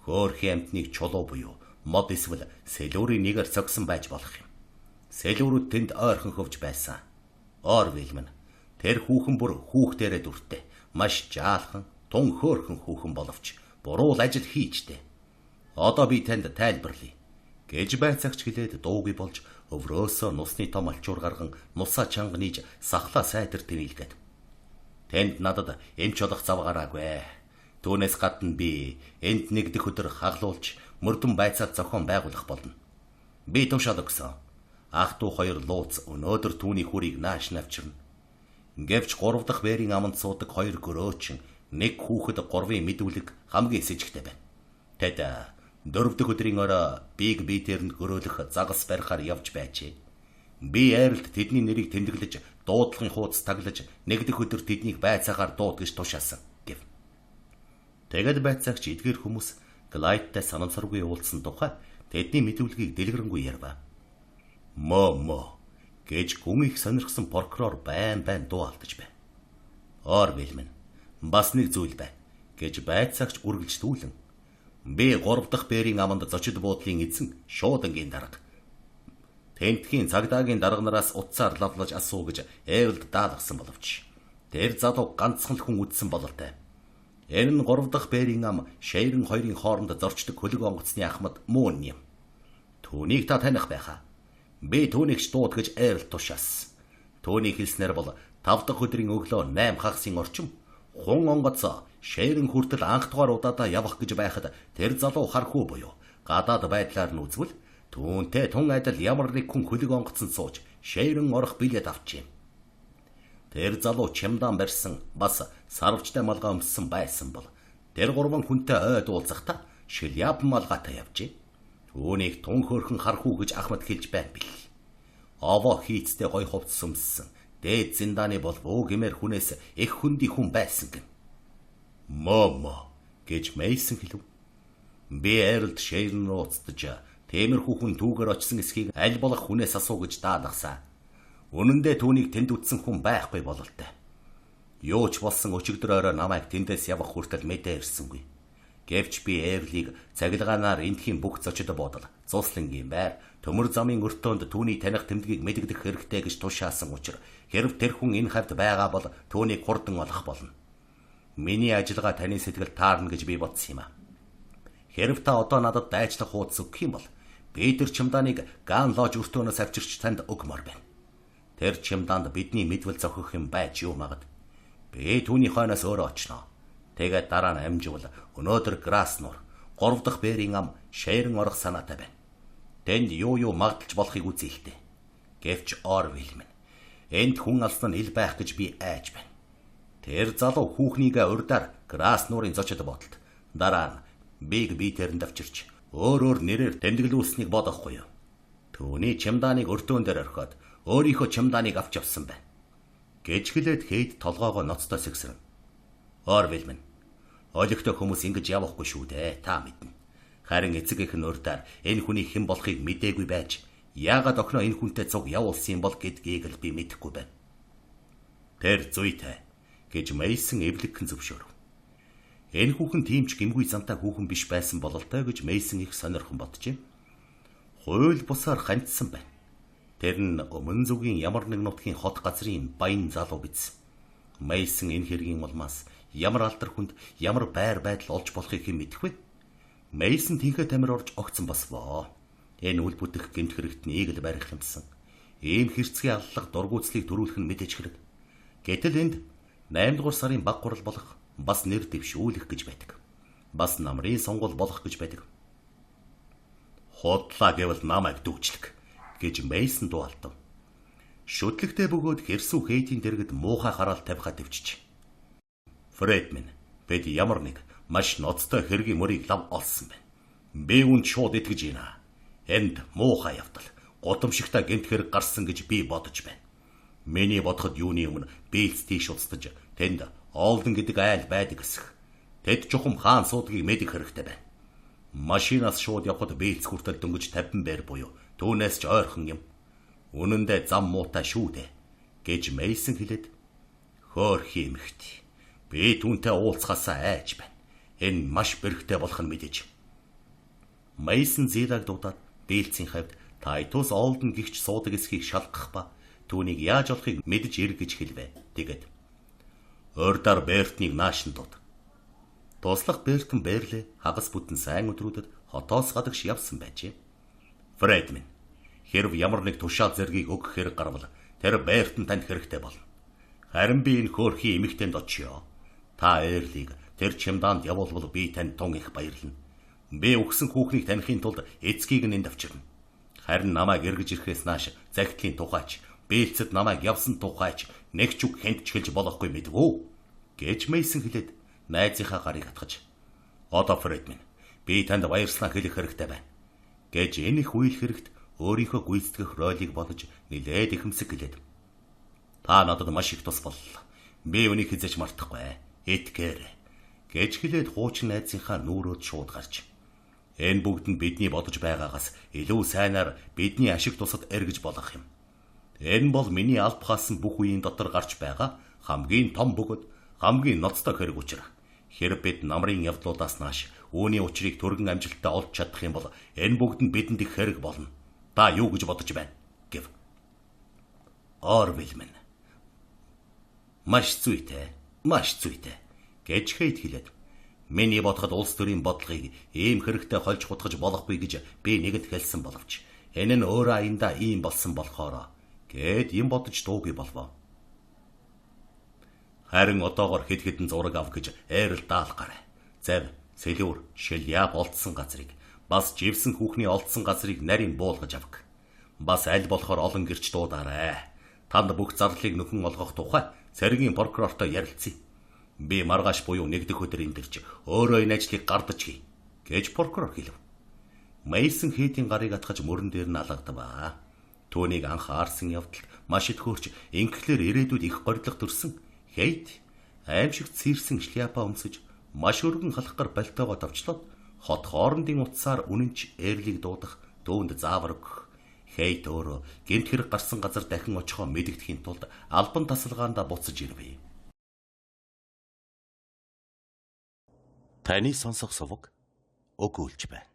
Хөөрхийн амтныг чулуу буюу мод эсвэл сэлүүрийн нэгээр цогсон байж болох юм. Сэлүүрүүд тэнд ойрхон хөвж байсан. Орвил минь тэр хүүхэн бүр хүүхдээрээ дүртэй маш жаалхан тун хөөрхөн хүүхэн боловч буруул ажил хийжтэй. Одоо би танд тайлбарлая гэж байцаагч хэлээд дуугүй болж өврөөсөө нусны том алчуур гарган нусаа чанга нийж сахлаа сайдэр тэнилгээд. Тэнд надад эмч олох зав гараагүй. Түүнээс гадна би энд нэгдэх өдөр хаглуулж мөрдөн байцаар зохион байгуулах болно. Би тушаал өгсөн. Ах トゥ хоёр лууц өнөөдөр түүний хүрийг нааш навчирна. Гэвч 3 дахь бээрийн аманд суудаг 2 гөрөөчин нэг хүүхэд 3-ын мэдүүлэг хамгийн сэжигтэй байна. Тэд 4 дахь өдрийн орой биг биетэрэнд гөрөөлөх загас барихаар явж байжээ. Би айралд тэдний нэрийг тэмдэглэж дуудлагын хуудас таглаж нэг дэх өдөр тэднийг байцаагаар дууд гэж тушаасан гэв. Тэгэд байцаагч эдгээр хүмүүс Глайдтай санамсаргүй уулзсан тухай тэдний мэдүүлгийг дэлгэрэнгүй ярва. Мо гэж гүн их сонирхсан прокурор байн дуу алдаж байна. Орвил минь бас нэг зүйл байна гэж байцаагч үргэлжлүүлэн би 3 дахь бээрийн аманд зочид буудлын эзэн шуудангийн дарга. Тентхийн цагдаагийн дарганараас утсаар лавлаж асуу гэж эвэлд даалгасан боловч тэр залуу ганцхан л хүн үдсэн бололтой. Энэ нь 3 дахь бээрийн ам Шэйрэн хоёрын хооронд зорчдог хөлөг онгоцны ахмад мөн юм. Түүнийг та таних байхаа. Би түүнийгч дууд гэж эвэлд тушаасан. Түүний хэлснээр бол 5 дахь өдрийн өглөө 8 хагасын орчим хун онгоц Шэйрэн хүртэл анх дугаар удаадаа явах гэж байхад тэр залуу хархуу буюу гадаад байдлаар нь үзвэл түүнтэй тун адил ямар нэг хүн хөлөг онгоцонд сууж Шэйрэн орох билет авчээ. Тэр залуу чемдан барьсан бас сарвчтай малгай өмссөн байсан бол тэр 3 хүнтэй ойд уулзахдаа шиляб малгайтай явжээ. Түүнийг тун хөөрхөн хархуу гэж Ахмад хэлж байна бил. Овоо хийцтэй гой хувцс өмссөн дээд зиндааны бол бөө гэмээр хүнээс их хөндөй хүн байсан гэн. Мо гэж Мейсон хэлв. Би айралд Шэйрэн руу уцтаж тиймэрхүү хүн түүгээр очсон эсхийг аль болох хүнээс асуу гэж даалгасан. Үнэн дээр түүнийг тэнд үтсэн хүн байхгүй бололтой. Юу ч болсон өчигдөр орой намайг тэндээс явах хүртэл мэдээ ирсэнгүй. Гэвч би Эвлиг цагилгаанаар эндхийн бүх зочид буудал, цуслангийн байр, төмөр замын өртөөнд түүний таних тэмдгийг мэдэгдэх хэрэгтэй гэж тушаасан учраас хэрв тэр хүн энэ хавьд байгаа бол түүнийг хурдан олох болно. Миний ажиллагаа таны сэтгэл таарна гэж би бодсон юм а. Хэрв та одоо надад дайчлах хуудас өгөх юм бол би тэр чемданыг Ган лож өртөөнөөс авчирч танд өгмөр байна. Тэр чемданд бидний мэдвэл зохих юм байж юу магад. Би түүний хойноос өөрөө очноо. Тэгээд дараа нь амживал өнөөдөр Граснур 3 дахь бээрийн ам Шэйрэн орох санаатай байна. Тэнд юу магадalж болохыг үзээхтэй. Гэвч Орвил минь энд хүн алсан ил байх гэж би айж байна. Тэр залуу хүүхнийгээ урдаар Граснурын зочид бодолд дараа нь биг биетэрэнд авчирч өөр нэрээр тэмдэглүүлсэнийг бодохгүй юу. Түүний чемданыг өртөөн дээр орхиод өөрийнхөө чемоданыг авч явсан байна. Гэж хэлээд Кейт толгоогоо ноцтой сэгсрэн. Орвил минь. Олигтой хүмүүс ингэж явахгүй шүү дээ. Та мэднэ. Харин эцэг эх нь урдаар энэ хүний хэн болохыг мэдээгүй байж яагаад охиноо энэ хүнтэй цуг явуулсан юм бол гэдгийг л би мэдэхгүй байна. Тэр зүйтэй гэж Мейсон эвлэгхэн зөвшөөрөв. Энэ хүүхэн тийм ч гимгүй зантай хүүхэн биш байсан бололтой гэж Мейсон их сонирхон боджээ. Хууль бусаар хандсан байна. Тэр нь өмнө зүгийн ямар нэг нутгийн хот газрын баян залуу биз. Мейсон энэ хэргийн улмаас ямар алдар хүнд ямар байр байдал олж болохыг хэн мэдэх вэ? Мейсон тэнхээ тамир орж огцсон басваа. Энэ үл бүтэх гэмт хэрэгт нэг л барих юмсан. Ийм хэрцгий аллах дургуутслыг төрүүлэх нь мэдээж хэрэг. Гэтэл энд 8 дугаар сарын баг гурал болох бас нэр дэвшүүлэх гэж байдаг. Бас намрын сонгол болох гэж байдаг. Хотлаа гэвэл намайг дүүчлэг гэж Мейсон дуалтав. Шүтлэгтэй бөгөөд хэрсүү Кейтийн дэргэд муухай хараал тавихад төвчж. Фред минь, бид ямар нэг маш ноцтой хэргийн мөрийг лав олсон байна. Би үнд шууд итгэж байна. Энд муухай явдал, гудамжигтай гэмт хэрэг гарсан гэж би бодож байна. Миний бодоход юуны өмнө биелц тийш уцтаж тэнд Олден гэдэг айл байдаг эсэх. Тэд чухам хаан суудгийг мэдэх хэрэгтэй байна. Машинаас шууд явхад биелц хүртэл дөнгөж 50 бээр буюу түүнээс ч ойрхон юм. Үнэн дээр зам муутай шүү дээ гэж Мейсон хэлээд хөөрхи эмэгтэй. Би түүнтэй уулзахаасаа айж байна. Энэ маш бэрхтээ болох нь мэдээж. Мейсон зираг дуудаад биелцийн хавьд Тайтус Олден гихч суудаг эсхийг шалгах ба түүнийг яаж олохыг мэдж ир гэж хэлвэ. Тэгээд Ордаар Бертнийг наашин дууд. Туслах Бертэн Берлээ хагас бүтэн сайн өдрүүдэд хотоос гадагш явсан байжээ. Фред минь, хэрв ямар нэг тушаал зэргийг өгөх хэрэг гарвал тэр Бертэн танд хэрэгтэй болно. Харин би энэ хөөрхий эмэгтэйнд очиё. Та Эрлиг тэр чемодаанд явуулбал би танд тун их баярлна. Би өгсөн хүүхнийг танихын тулд эцгийг нь энд авчирна. Харин намайг эргэж ирэхээс нааш загтлын тухайч, биелцэд намайг явсан тухайч нэг ч үг хэнтч хэлж болохгүй мэдвүү гэж Мейсон хэлээд найзынхаа гарыг хатгаж. Одоо Фред минь, би танд баярлалаа хэлэх хэрэгтэй байна гэж энэ их үйл хэрэгт өөрийнхөө гүйцэтгэх ролийг бодож нилээд ихэмсэг хэлээд. Та надад маш их тус боллоо. Би үнийг хизэж мартахгүй. Итгээр гэж хэлээд хуучин найзынхаа нүүрөөд шууд гарч. Энэ бүгд нь бидний бодож байгаагаас илүү сайнаар бидний ашиг тусад эргэж болох юм. Энэ бол миний аль хаасан бүх үеийн дотор гарч байгаа хамгийн том бөгөөд хамгийн ноцтой хэрэг учраа. Хэрэг бид намрын явдлуудаас нааш үүний учрыг түргэн амжилттай олж чадах юм бол энэ бүгд нь бидэнд их хэрэг болно. Та юу гэж бодож байна? Гэв. Орвил минь. Маш зүйтэй гэж Кейт хэлээд. Миний бодоход улс төрийн бодлогыг ийм хэрэгтэй хольж хутгаж болохгүй гэж би нэгэнд хэлсэн боловч энэ нь өөрөө аяндаа ийм болсон болохоор гэд юм бодож дуугүй болвоо. Харин одоогор хэд хэдэн зураг ав гэж эерэл даалгаарай. Зав, сэлүүр, шильяап олдсон газрыг, бас живсэн хүүхний олдсон газрыг нарийн буулгаж авах. Бас аль болохоор олон гэрч дуудаарай. Танд бүх зарлыг нөхөн олгох тухай цэргийн прокурортой ярилцъя. Би маргааш буюу нэгдэх өдөр эндэрч өөрөө энэ ажлыг гардаж хий гэж прокурор хэлв. Мейсон Кейтийн гарыг атгаж мөрөн дээр нь алгадваа. Түүнийг анх аарсан явдалд маш их хөөрч инхлэр ирээдүйд их горилго төрсөн Кейт аимшигт сэрсэн шляпа өмсөж маш өргөн халахгар балтойгоо давчлаад хот хоорондын утсаар үнэнч Эрлиг дуудах дөөнд заавар өгөх. Кейт өөрөө гэмт хэрэг гарсан газар дахин очихоо мэдэгдэхийн тулд албан тасалгаанда буцаж ирвэ. Таны сонсох сувг өгүүлж байна.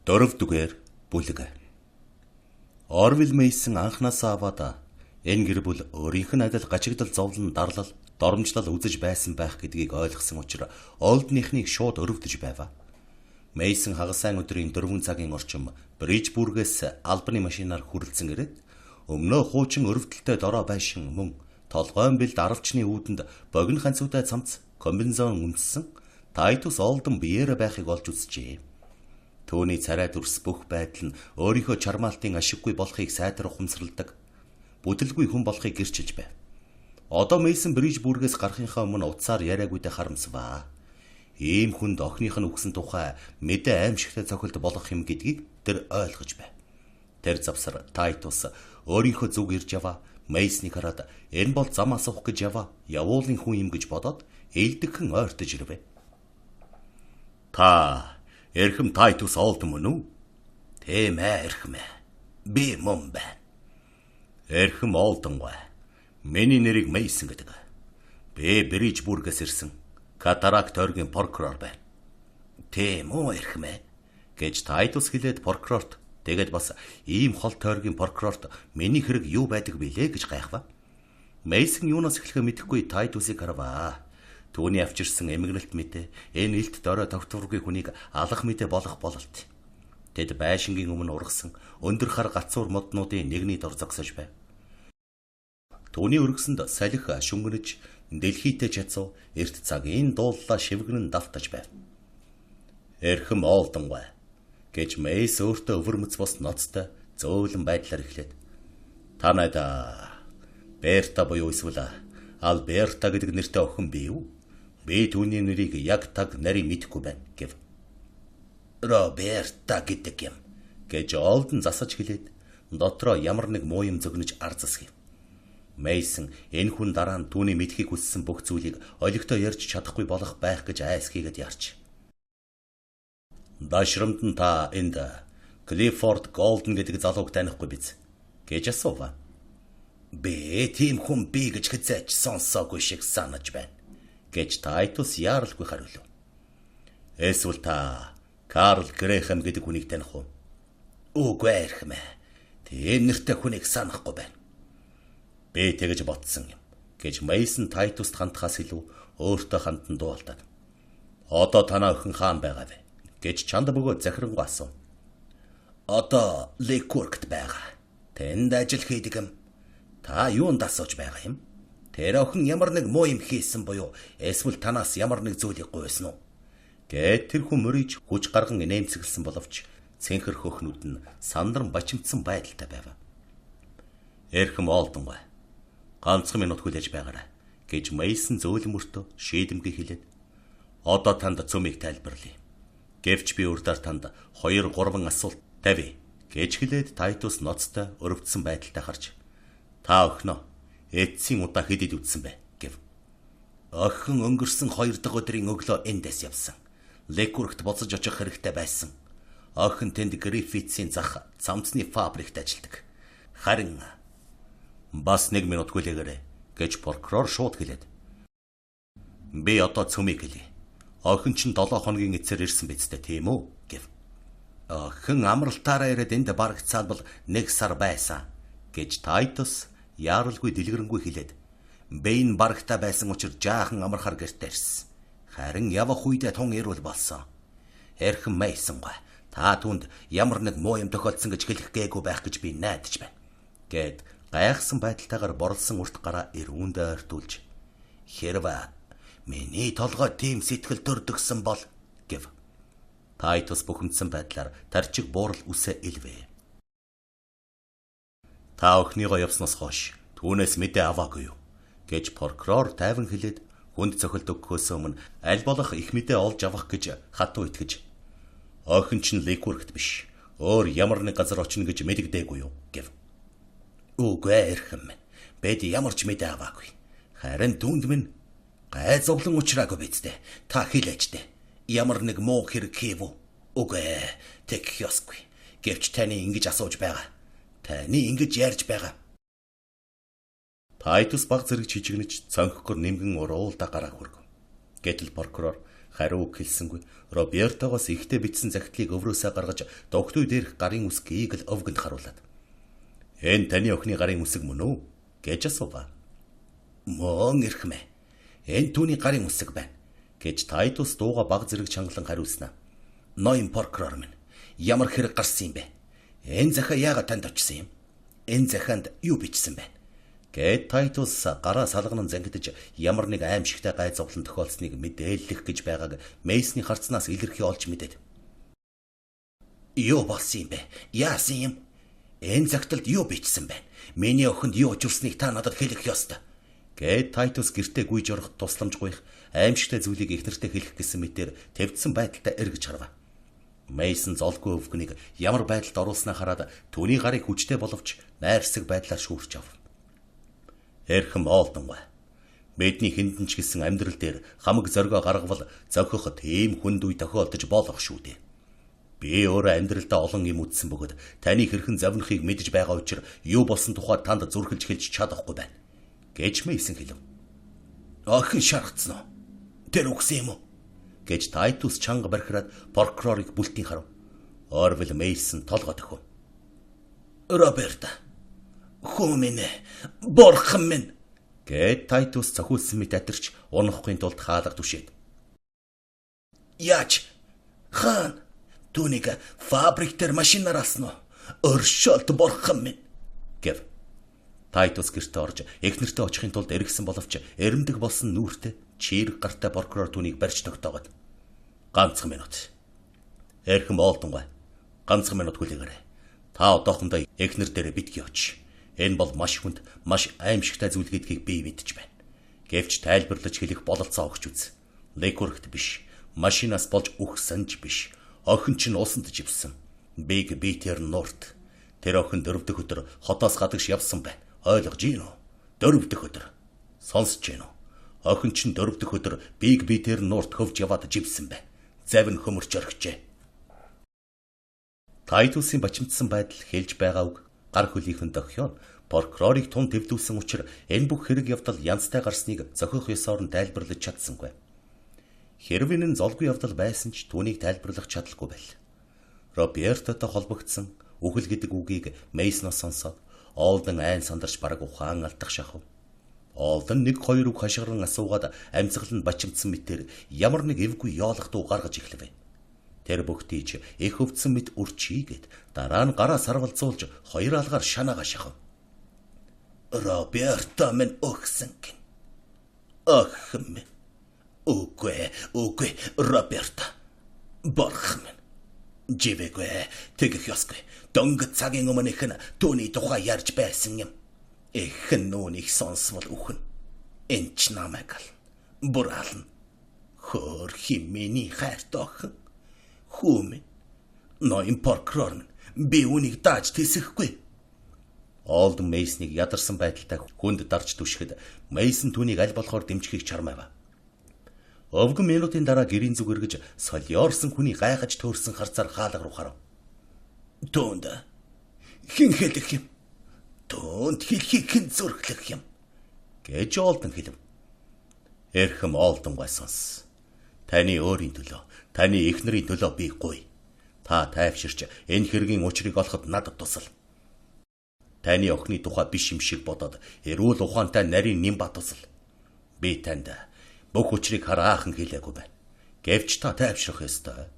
4-р бүлэг. Орвил Мейсон анхнаасаа аваад энэ гэр бүл өөрийнх нь адил гачигдал зовлон дарлал, доромжлал үзэж байсан байх гэдгийг ойлгосон учраас Олдныхныг шууд өрөвдөж байваа. Мейсон хагасайн өдрийн 4 цагийн орчим Брижбургээс албаны машинаар хүрэлцэн ирээд өмнөө хуучин өрөвдөлтөй дороо байшин мөн толгойн бэлд 10-чны үүдэнд богино ханцуутай цамц комбинезон өмссөн Тайтус Олден биеэрэ байхыг олж үзжээ. Төвний царай дүрс бүх байдал нь өөрийнхөө чармаалтын ашиггүй болохыг сайдрах ухамсарладаг. Бүдэлгүй хүн болохыг гэрчилж байв. Одоо Мейсон Брижбургээс гарахынхаа өмнө утсаар яриагүйдэ харамсваа. Ийм хүнд охиных нь үгсэн тухай мэдээ аимшигтай цохилт болох юм гэдгийг тэр ойлгож байв. Тэр завсар Тайтус өөрийнхөө зүг ирж яваа Мейснийг хараад энэ бол замаас авах гэж явуулын хүн юм гэж бодоод ээлдэгхэн ойртож ирвэ. Та эрхэм Тайтус Олдон мөн үү? Тийм ээ эрхэм. Би мөн байна. Эрхэм Олдон гоо. Миний нэрийг Мейсэн гэдэг. Би Бриджбургээс ирсэн Катаракт ойргийн прокурор байна. Тийм үү эрхэм гэж Тайтус хэлээд прокурорт тэгээд бас ийм хол тойргийн прокурорт миний хэрэг юу байдаг билээ гэж гайхав. Мейсэн юунаас эхлэхээ мэдэхгүй Тайтусыг харваа. Түүний авчирсан эмгэнэлт мэдээ энэ илт дорой тогтворгүй хүнийг алах мэдээ болох бололт. Тэд байшингийн өмнө ургасан өндөр хар гацуур моднуудын нэгний дор зогсож байв. Түүний өргөсөнд салхи шүнгэнэж дэлхийтэй чадсуу эрт цагийн дууллаа шивгэн давтаж байв. Эрхэм Олдон гоо гэж Мейс өөртөө өвөрмөц бос ноцтой зөөлөн байдлаар эхлээд та найда Берта буюу эсвэл Алберта гэдэг нэртэй охин бий юу? Би түүний нэрийг яг таг нарийн мэдэхгүй байна гэв. Роберта гэдэг юм гэж Олдон засаж хэлээд дотроо ямар нэг муу юм зөгнөж арзасгив. Мейсэн энэ хүн дараа нь түүний мэдхийг хүссэн бүх зүйлийг олигтой ярьж чадахгүй болох байх гэж айс хийгээд ярьж. Дашрамд нь та энд Клиффорд Голден гэдэг залууг танихгүй биз гэж асуув. Би тийм хүн би гэж хэзээч сонсоогүй шиг санаж байна гэж Тайтус яаралгүй хариулв. Эсвэл та Карл Грэхэм гэдэг хүнийг таних уу? Үгүй эрхэм. Тийм нэртэй хүнийг санахгүй байна. Би тэгэж ботсон юм гэж Мейсэн Тайтуст хандхаас илүү өөртөө хандан дуулдаад. Одоо танаа охин хаан байгаа вэ гэж чанд бөгөөд захирангуй асуув. Одоо Лекуркт байгаа. Тэнд ажил хийдэг юм. Та юунд асууж байгаа юм? Тэр охин ямар нэг муу юм хийсэн буюу эсвэл танаас ямар нэг зүйлийг гуйсан уу? Гэт тэр хүн мөрийж хүч гарган нэмцгэлсэн боловч цэнхэр хөхнүүд нь сандран бачимдсан байдалтай байв. Эрхэм Олдон гоо. Ганцхан минут хүлээж байгаарай гэж Мейсэн зөөлөн мөртөө шийдэмгий хэлээд одоо танд цөмийг тайлбарлая. Гэвч би урдаар танд 2-3 асуулт тавья гэж хэлээд Тайтус ноцтой өрөвдсөн байдалтай харж та охиноо эцсийн удаа хэдэд үтсэн бэ гэв. Охин өнгөрсөн 2 дахь өдрийн өглөө эндээс явсан. Лекуркт буцаж очих хэрэгтэй байсан. Охин тэнд Гриффитсийн зах цамцны фабрикт ажилладаг. Харин бас 1 минут хүлээгээрэй гэж прокурор шууд хэлээд. Би одоо цөмийг хэлье. Охин чинь 7 хоногийн эцээр ирсэн бидтэй тийм үү гэв. Охин амралтаараа ирээд энд бараг цаалбал 1 сар байсан гэж Тайтус яаралгүй дэлгэрэнгүй хэлээд Бэйн барагтаа байсан учраас жаахан амархаар гэртээ ирсэн. Харин явах үедээ тун ирүүл болсон. Эрхэм Мейсэн гоо. Та түнд ямар нэг муу юм тохиолдсон гэж хэлэх гээгүй байх гэж би найдаж байна. Гэт гайхсан байдалтайгаар борлсон урт гараа эрүүндээ ойртуулж хэрвээ миний толгой тийм сэтгэл төрдөгсөн бол гэв. Тайтус бухимдсан байдлаар тарчиг буурал үсэ илвэ. Та охиныгоо явснаас хойш түүнээс мэдээ аваагүй юу гэж прокурор тайван хэлээд хүнд цохилт өгөхөөс өмнө аль болох их мэдээ олж авах гэж хатуу итгэж охин чинь Лекуркт биш өөр ямар нэг газар очно гэж мэдэгдээгүй юу гэв. Үгүй эрхэм. Бид ямар ч мэдээ аваагүй. Харин түнд минь гай зовлон учраагүй бидтэй. Та хэлээч дээ. Ямар нэг муу хэрэг хийв үү? Үгүй тэг ёсгүй. Гэвч таны ингэж асууж байгаа. Таны ингэж ярьж байгаа. Тайтус баг зэрэг чижигнэж цонхгоор нэмгэн уруулда гараа хүргэв. Гэтэл прокурор хариу хэлсэнгүй. Робертогоос ихтэй бичсэн захидлыг өврөөсөө гаргаж догтуй дээрх гарын үсгийг л өвгөнд харуулад. Энэ таны охины гарын үсэг мөн үү гэж асуув. Мөн эрхэм. Энэ түүний гарын үсэг байна гэж Тайтус дууга баг зэрэг чангалан хариулснаа. Ноён прокурор минь ямар хэрэг гарсан юм бэ? Энэ захиа яагаад танд очсон юм? Энэ захианд юу бичсэн байна? Гэт Тайтус гараа салганан зангидж ямар нэг аимшигтай гай зовлон тохиолдсныг мэдээлэх гэж байгааг Мейсний харцнаас илэрхий олж мэдээд. Юу болсон юм бэ? Яасан юм? Энэ загталд юу бичсэн байна? Миний охинд юу учирсныг та надад хэлэх ёстой. Гэт Тайтус гэртээ гүйж орох тусламж гуйх аимшигтай зүйлийг ихнэртэй хэлэх гэсэн мэтээр твдсэн байдалтай эргэж харав. Мейсон золгүй өвгнийг ямар байдалд оруулснаа хараад түүний гарыг хүчтэй боловч найрсаг байдлаар шүүрч авна. Эрхэм Олдонгой. Бидний хиндэн ч гэсэн амьдрал дээр хамаг зоргоо гаргавал зохих тийм хүнд үе тохиолдож болох шүү дээ. Би өөрөө амьдралдаа олон юм үтсэн бөгөөд таны хэрхэн завнахыг мэдж байгаа учраас юу болсон тухай танд зүрхэлж хэлж чадахгүй байна. Гэж Мейсон хэлв. Охин шаргацсан уу? Тэр үгсэн юм уу? Гэж Тайтус чанга бархираад прокурорыг бүлтийн харав. Орвел Мейсон толгой төхөв. Роберта. Хүмүнэ. Бурхан минь. Гэт Тайтус цохиулсан мэт атарч унахын тулд хаалга түшээд. Яаж? Хаан түүнийг фабрик дээр машинаар алсан уу? Өршөөлт бурхан минь. Гэв. Тайтус гэртээ орж эхнэртээ очихын тулд эргэсэн боловч эрэмдэг болсон нүүртэй чирэг гартай прокурор түүнийг барьж тогтоогод. Ганцхан минут. Эрхэм Олдонгой. Ганцхан минут хүлээгээрэй. Та одоохондоо эхнэр дээрээ битгий очиж. Энэ бол маш хүнд, маш аимшигтай зүйл гэдгийг би мэдэж байна. Гэвч тайлбарлаж хэлэх бололцоо өгч үз. Лекурхт биш, машинаас болж үхсэнж биш. Охин чинь усанд живсэн. Биг Питер Норт. Тэр охин 4 дахь өдөр хотоос гадагш явсан байна. Ойлгож гин үү? 4 дахь өдөр. Сонсож гин үү? Охин чинь 4 дахь өдөр Биг Питер Норт хөвж яваад живсэн байна. Завин хөмөрч орхижээ. Тайтусын бачимдсан байдал хэлж байгаа үг гар хөлийнхэн дохион прокурорыг тун твдүүлсэн учраас энэ бүх хэрэг явдал янзтай гарсныг зохиох ёсоор нь тайлбарлаж чадсангүй. Хэрвээ энэ золгүй явдал байсан ч түүнийг тайлбарлах чадaltaгүй байл. Робертотой холбогдсон үхэл гэдэг үгийг Мейсноос сонсоод Олдон айн сандарч бараг ухаан алдах шахав. Олдон 1-2 үг хашгиран асуугаад амьсгал нь бачимдсан мэтээр ямар нэг эвгүй яолох дуу гаргаж эхлэв. Тэр бүгдийг их өвдсөн мэт үрчийгээд дараа нь гараа сарвалзуулж хоёр алгаар шанаагаа шахав. Роберто минь өгсөн гин. Ах минь. Үгүй, Роберто. Бурхан минь. Живэгүй, тэгэх ёсгүй. Дөнгөж цагийн өмнө их нь түүний тухай ярьж байсан юм. Их нүунийг сонсвол үхэн. Энд ч намайг ал. Бурална. Хөр химэний хайрт охин. Хүмүн. Ноён прокурор минь би үнийг дааж тэсэхгүй. Олдон Мейсныг ядарсан байдалтай хүнд дарж түшгэд Мейсон түүнийг аль болохоор дэмжихийг чармаав. Өвгөн минутын дараа гэрийн зүг эргэж солиорсон хүний гайхаж төөрсөн харцаар хаалга руу харав. Түүнд хэн хэлэх юм? Түүнд хэлхийг хэн зөрглөх юм? Гэж Олдон хэлв. Эрхэм Олдонгой сонс. Таны өөрийн төлөө, таны эхнэрийн төлөө би гуй. Та тайвширч энэ хэргийн учрыг олоход надад тусал. Таны охины тухай биш юм шиг бодоод эрүүл ухаантай нарийн Нимбат тусал. Би танд бүх учрыг хараахан хэлээгүй байна. Гэвч та тайвшрах ёстой.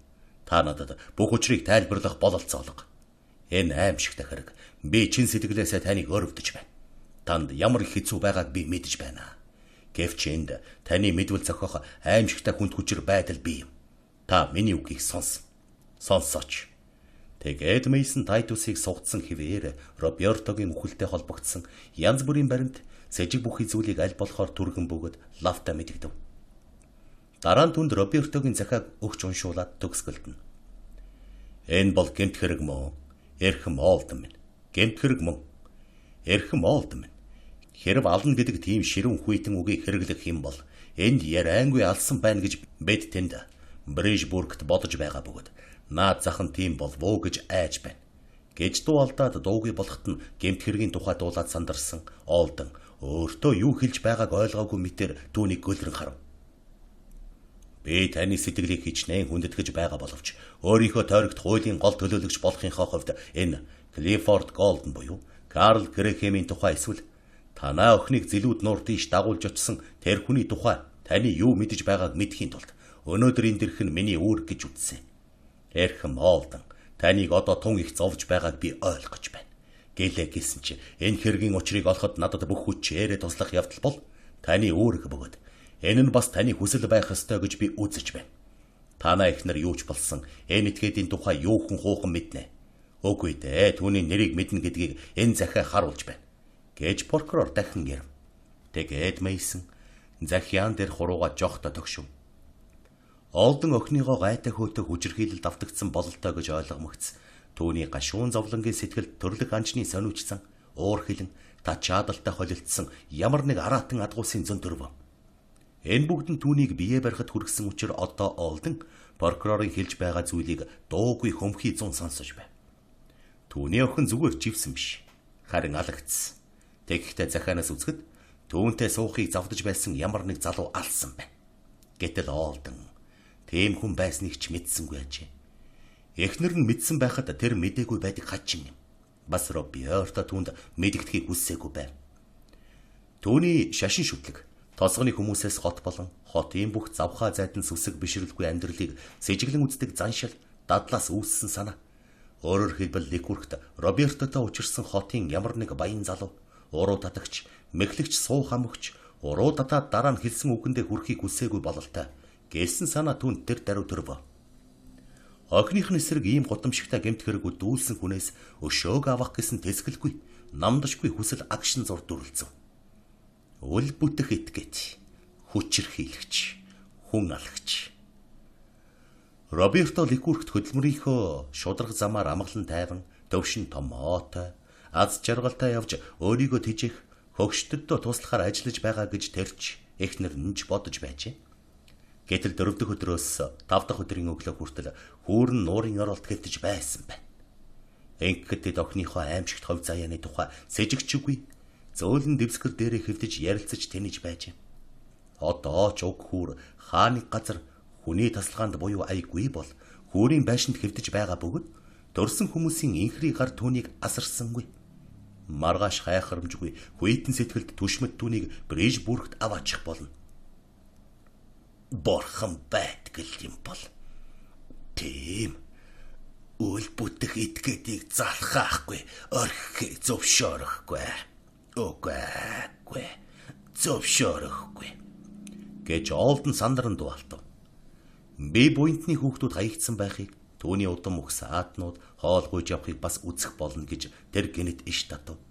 Та надад бүх учрыг тайлбарлах бололцоо олго. Энэ аимшигтай хэрэг би чин сэтгэлээсээ таныг өрөвдөж байна. Танд ямар их хэцүү байгааг би мэдэж байна. Гэвч энд таны мэдвэл зохиох аимшигтай хүнд хүчээр байдал бий юм. Та миний үгийг сонсооч. Тэгээд Мейсон Тайтусыг сугдсан хിവэр Робертогийн үхэлтэй холбогдсон янз бүрийн баримт сэжиг бүхий зүйлийг аль болохоор түргэн бөгөөд лавта мэдэгдэв. Дараа нь түнд Робертогийн захиаг өгч уншуулад төгсгөлдөнө. Энэ бол гэмт хэрэг мөн. Эрхэм Олдон минь. Гэмт хэрэг мөн. Эрхэм Олдон минь. Хэрв ална гэдэг тийм ширүүн хүйтэн үгийг хэрэглэх юм бол энд яриангүй алсан байна гэж бид тэнд Брижбургт бодож байгаа бөгөөд наад зах нь тийм болвоо гэж айж байна. Гэж дуу алдаад дуугүй болоход нь гэмт хэргийн тухай дуулаад сандарсан Олдон өөртөө юу хэлж байгааг ойлгоогүй мэтэр түүнийг гөлрөн харав. Би таны сэтгэлийг хичнээн хүндэтгэж байгаа боловч өөрийнхөө тойрогт хуулийн гол төлөөлөгч болохынхоо хувьд энэ Клиффорд Голден буюу Карл Грэхэмийн тухай эсвэл танаа охиныг зэлүүд нуур тийш дагуулж очсон тэр хүний тухай таны юу мэдэж байгааг мэдхийн тулд өнөөдөр энэ дэрх нь миний үүрэг гэж үзсэн. Эрхэм Олдон, таныг одоо тун их зовж байгааг би ойлгож байна. Гэлээ гэсэн чи энэ хэргийн учрыг олоход надад бүх хүчээрээ туслах явдал бол таны үүрэг бөгөөд энэ нь бас таны хүсэл байх ёстой гэж би үзэж байна. Танаа эхнэр юу ч болсон энэ этгээдийн тухай юу хүн хуухан мэднэ. Үгүй дээ, түүний нэрийг мэднэ гэдгийг энэ захиа харуулж байна. Гэж прокурор дахин ярив. Тэгээд Мейсон захиан дээр хурууга жохто тогшив. Олдон охиныгоо гайтай хөөтө хүчирхийлэлд автагдсан бололтой гэж ойлгомогц. Түүний гашуун зовлонгийн сэтгэлд төрлөх анчны сониучсан, уур хилэн, тачаадалтай холилдсон ямар нэг араатан адгуусын зөн төрөв. Энэ бүгд нь түүнийг биеэ барихад хүргэсэн учраас одоо Олдон прокурорын хэлж байгаа зүйлийг дуугүй хөмхий зун сонсож байв. Түүний охин зүгээр живсэн биш. Харин алагдсан. Тэгэхдээ захианаас үзэхэд түүнтэй суухыг завдаж байсан ямар нэг залуу алсан байна. Гэтэл Олдон тийм хүн байсныг ч мэдсэнгүй ажээ. Эхнэр нь мэдсэн байхад тэр мэдээгүй байдаг хачин юм. Бас Роберто түүнд мэдэгдэхийг хүссээгүй байв. Түүний шашин шүтлэг, толсгоны хүмүүсээс хот болон хотын бүх завхаа зайдан сүсэг бишрэлгүй амьдралыг сэжиглэн үздэг заншил, дадлаас үүссэн санаа. Өөрөөр хэлбэл Ликүргт Робертотой учирсан хотын ямар нэг баян залуу, уруу татагч, мэхлэгч суу хамөгч, уруу татаад дараа нь хэлсэн үгэндээ хүрэхийг хүсээгүй бололтой. Гэлсэн санаа түнд тэр даруй төрөв. Охиных нь эсрэг ийм гутамшигтай гэмт хэрэгүүд дүүлсэн хүнээс өшөөг авах гэсэн тэсгэлгүй, намдашгүй хүсэл агшин зур дүрлцв. Үл бүтэх этгээд, хүчирхийлэгч, хүн алхагч. Роберто Ликүргт хөдөлмөрийнхөө шударга замаар амгалан тайван, төвшин томоотой, аз жаргалтай явж өөрийгөө тэжих, хөгшдөдөө туслахаар ажиллаж байгаа гэж тэрч эхнэр нь ч бодож байжээ. Гэтэл 4 дахь өдрөөс 5 дахь өдрийн өглөө хүртэл хүүрэн нуурын оролт хэлтэж байсан байна. Ингээд охиныхоо аимшигт хов заяаны тухай сэжигчгүй, зөөлөн дэвсгэр дээрээ хэвдэж ярилцаж тэнэж байжээ. Одоо ч уг хүүр хааны газар хүний тасалгаанд буюу аягүй бол хүүрийн байшинд хэвдэж байгаа бөгөөд дөрсөн хүмүүсийн инхри гар түүнийг асарсангүй. Маргааш хайхрамжгүй хүйтэн сэтгэлд түшмэд түүнийг бриж бүрхт аваачих болно. Борхон байтгал юм бол тийм үл бүтэх этгээдийг залхаахгүй орхихыг зөвшөөрөхгүй. Үгүй зөвшөөрөхгүй гэж Олдон сандран дуалтав. Би буянтны хүүхдүүд хаягдсан байхыг, түүний удам ухс аатнууд хоолгүйж явахыг бас үзэх болно гэж тэр гинэт иш татав.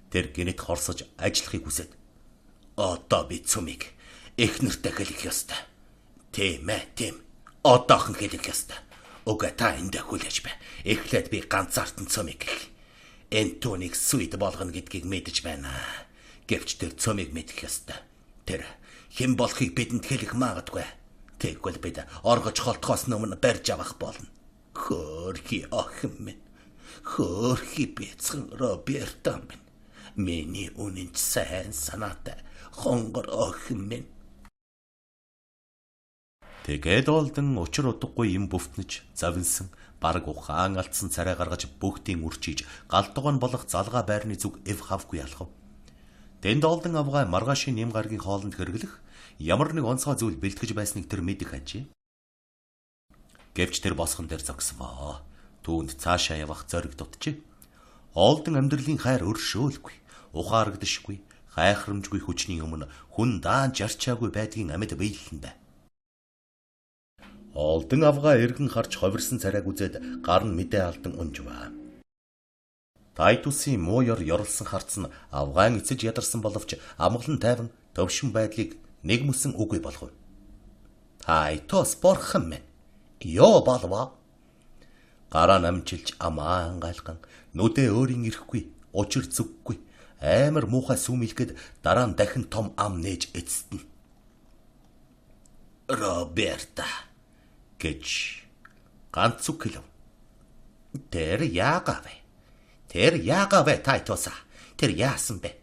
Тэр гинэт хорсож ажиллахыг хүсэв. Одоо би цүмийг эхнэртэй хэлэх ёстой. Тийм. Одоохон хэлэх ёстой. Уга та эндээ хүлээж бай. Эхлээд би ганцаартан цүмийг хэлэх. Энэ түүнийг сүйд болгоно гэдгийг мэдэж байна. Гэвч тэр цөмийг мэдэх ёстой. Тэр хэн болохыг бидэнд хэлэх магадгүй. Тэгвэл бид оргож холтгоос өмнө барьж авах болно. Хөөрхи охин минь. Хөөрхи бяцхан Роберто минь. Миний үнэнч сайн санаатай хонгор охин минь. Тэгээд Олдон учир удахгүй юм бүвтнэж, завинсан, бараг ухаан алдсан царай гаргаж бүгдийн үрчиж, галдуган болох залгаа байрны зүг эв хавгүй алхав. Тэнд Олдон авгай маргаашийн нэм гаргийн хоолнд хэрэглэх ямар нэг онцгой зүйл бэлтгэж байсныг тэр мэдэх ажээ. Гэвч тэр босгон дээр зогсвоо. Түүнд цаашаа явах зориг дутжээ. Олдон амьдралын хайр өршөөлгүй, ухаарагдшгүй, гайхрамжгүй хүчний өмнө хүн даан жарчаагүй байдгийн амьд биелэн бай. Олдон авгаа эргэн харж ховирсан царайг үзээд гар нь мэдээ алдан унжваа. Тайтусын мууяр ёрлсон харц нь авгаан эцэж ядарсан боловч амгалан тайван төвшин байдлыг нэг мөсөн үгүй болгов. Тайтус борхон минь. Ёо болвоо. Гараа намчилж амаан гайлган нүдээ өөрийн ирэхгүй, учир зүггүй, амар муухай сүмэлгэд дараа нь дахин том ам нээж эцэстэн. Роберто гэж ганц үг хэлв. Тэр яагав Тайтуса. Тэр яасан бэ?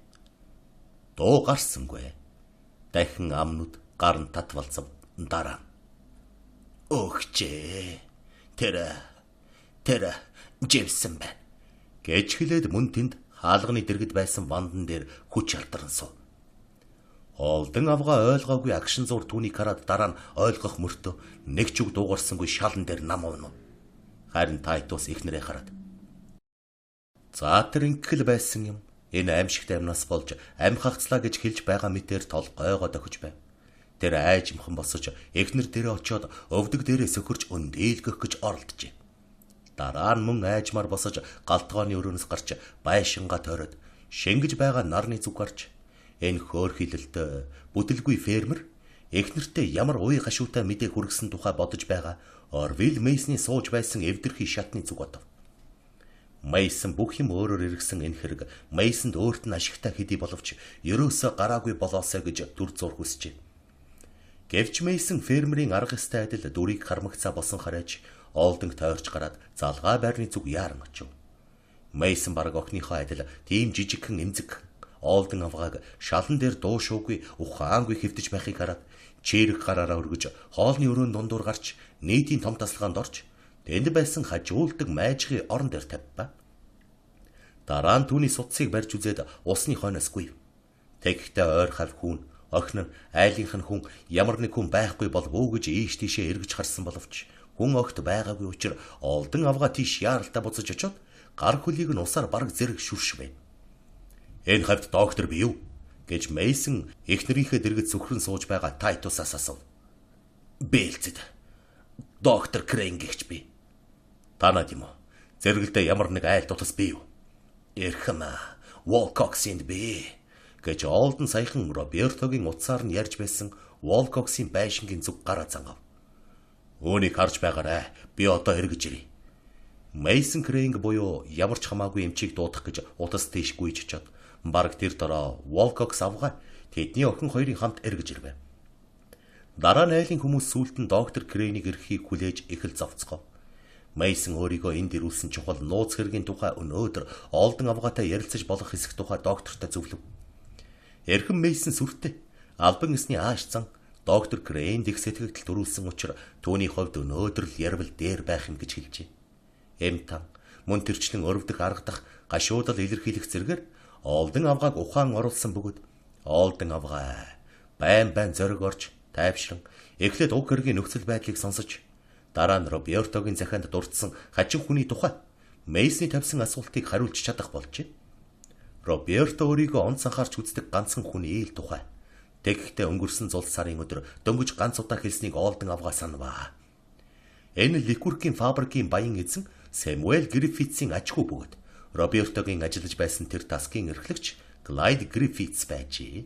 Дуу гарсангүй. Дахин амнууд гар нь татвалцав дараа. Өгчээ. Тэр живсэн байна. Гэж хэлээд мөн тэнд хаалганы дэргэд байсан вандан дээр хүч алдарн суув. Олдон авгаа ойлгоогүй агшин зур түүнийг хараад дараа нь ойлгох мөртөө нэг ч үг дуугарсангүй шалан дээр нам овно. Харин Тайтус ихнэрээ хараад. За тэр ингээл байсан юм. Энэ аимшигт амнаас болж амь хагцлаа гэж хэлж байгаа мэтээр тол гойгоо дохиж байв. Тэр айжмхан босож эхнэр дээрээ очиод өвдөг дээрээ сөхөрч өндийлгөх гэж оролджээ. Дараа нь мөн айжмаар босож галтгооны өрөөнөөс гарч байшингаа тойроод шингэж байгаа нарны зүг гарч энэ хөөр хилэлтэй бүтэлгүй фермер эхнэртээ ямар уй гашуутай мэдээ хүргэсэн тухай бодож байгаа Орвил Мейсний сууж байсан эвдэрхий шатны зүг бодов. Мейсон бүх юм өөрөөр эргэсэн энэ хэрэг Мейсонд өөрт нь ашигтай хэдий боловч ерөөсөө гараагүй болоосоо гэж дүр зур хүсжээ. Гэвч Мейсон фермерийн арга ёстой адил дүрийг хармагцаа босон хараач Олдонг тойрч гараад залгаа байрны зүг яаран очив. Мейсон бараг охиныхоо адил тийм жижигхэн эмзэг Олдон авгааг шалан дээр дуу шуугүй ухаангүй хэвтэж байхыг хараад чирэг гараараа өргөж хоолны өрөөнд дундуур гарч нийтийн том тасалгаанд орж тэнд байсан хажуулдаг майжгийн орон дээр тавьба. Дараа нь түүний судсыг барьж үзээд усны хойноос гүйв. Тэгэхдээ ойр хав хүүн охин нь айлынх нь хүн ямар нэг хүн байхгүй бол бөө гэж ийш тийшээ эргэж харсан боловч хүн огт байгаагүй учраас Олдон авгаа тийш яаралтай буцаж очоод гар хөлийг нь усаар бараг зэрэг шүршвэ. Энэ хавьд доктор би юу гэж Мейсон эхнэрийнхээ дэргэд зүхрэн сууж байгаа Тайтусаас асуув. Бэлцэд. Доктор Крейн гэгч би. Танад юм уу? Зэрэгэлдээ ямар нэг айл дутас би юу? Эрхэм Волкоксинд би гэж Олдон саяхан Робертогийн утсаар нь ярьж байсан Волкоксийн байшингийн зүг гараа зангав. Үүнийг харж байгаарай. Би одоо эргэж ирье. Мейсон Крейнг буюу ямар ч хамаагүй эмчийг дуудах гэж утас тийш гүйж очоод бараг тэр дороо Волкокс авгаа тэдний охин хоёрын хамт эргэж ирвэ. Дараа нь айлын хүмүүс сүулт нь доктор Крейнийг эрхийг хүлээж их л зовцгоо. Мейсон өөрийгөө энд ирүүлсэн чухал нууц хэргийн тухай өнөөдөр Олдон авгаатай ярилцаж болох хэсэг тухай доктортой зөвлөв. Эрхэм Мейсон сүртэй албан ёсны ааш зан доктор Крейнд их сэтгэгдэл төрүүлсэн учраас түүний хувьд өнөөдөр л ярвал дээр байх юм гэж хэлжээ. Эмтан мөн тэрчлэн өрөвдөх аргадах гашуудал илэрхийлэх зэргээр Олдон авгааг ухаан оруулсан бөгөөд Олдон авгаа байн зориг орж тайвшран эхлээд уг хэргийн нөхцөл байдлыг сонсож дараа нь Робертогийн захианд дурдсан хажим хүний тухай Мейсны тавьсан асуултыг хариулж чадах болжээ. Роберто өөрийгөө онц анхаарч үздэг ганцхан хүний ил тухай. Тэгэхдээ өнгөрсөн зул сарын өдөр дөнгөж ганц удаа хэлснийг Олдон авгаа санаваа. Энэ Ликуркийн фабрикийн баян эзэн Сэмюэл Гриффитсийн аж ахуй бөгөөд Робертогийн ажиллаж байсан тэр тасгийн эрхлэгч Клайд Гриффитс байжээ.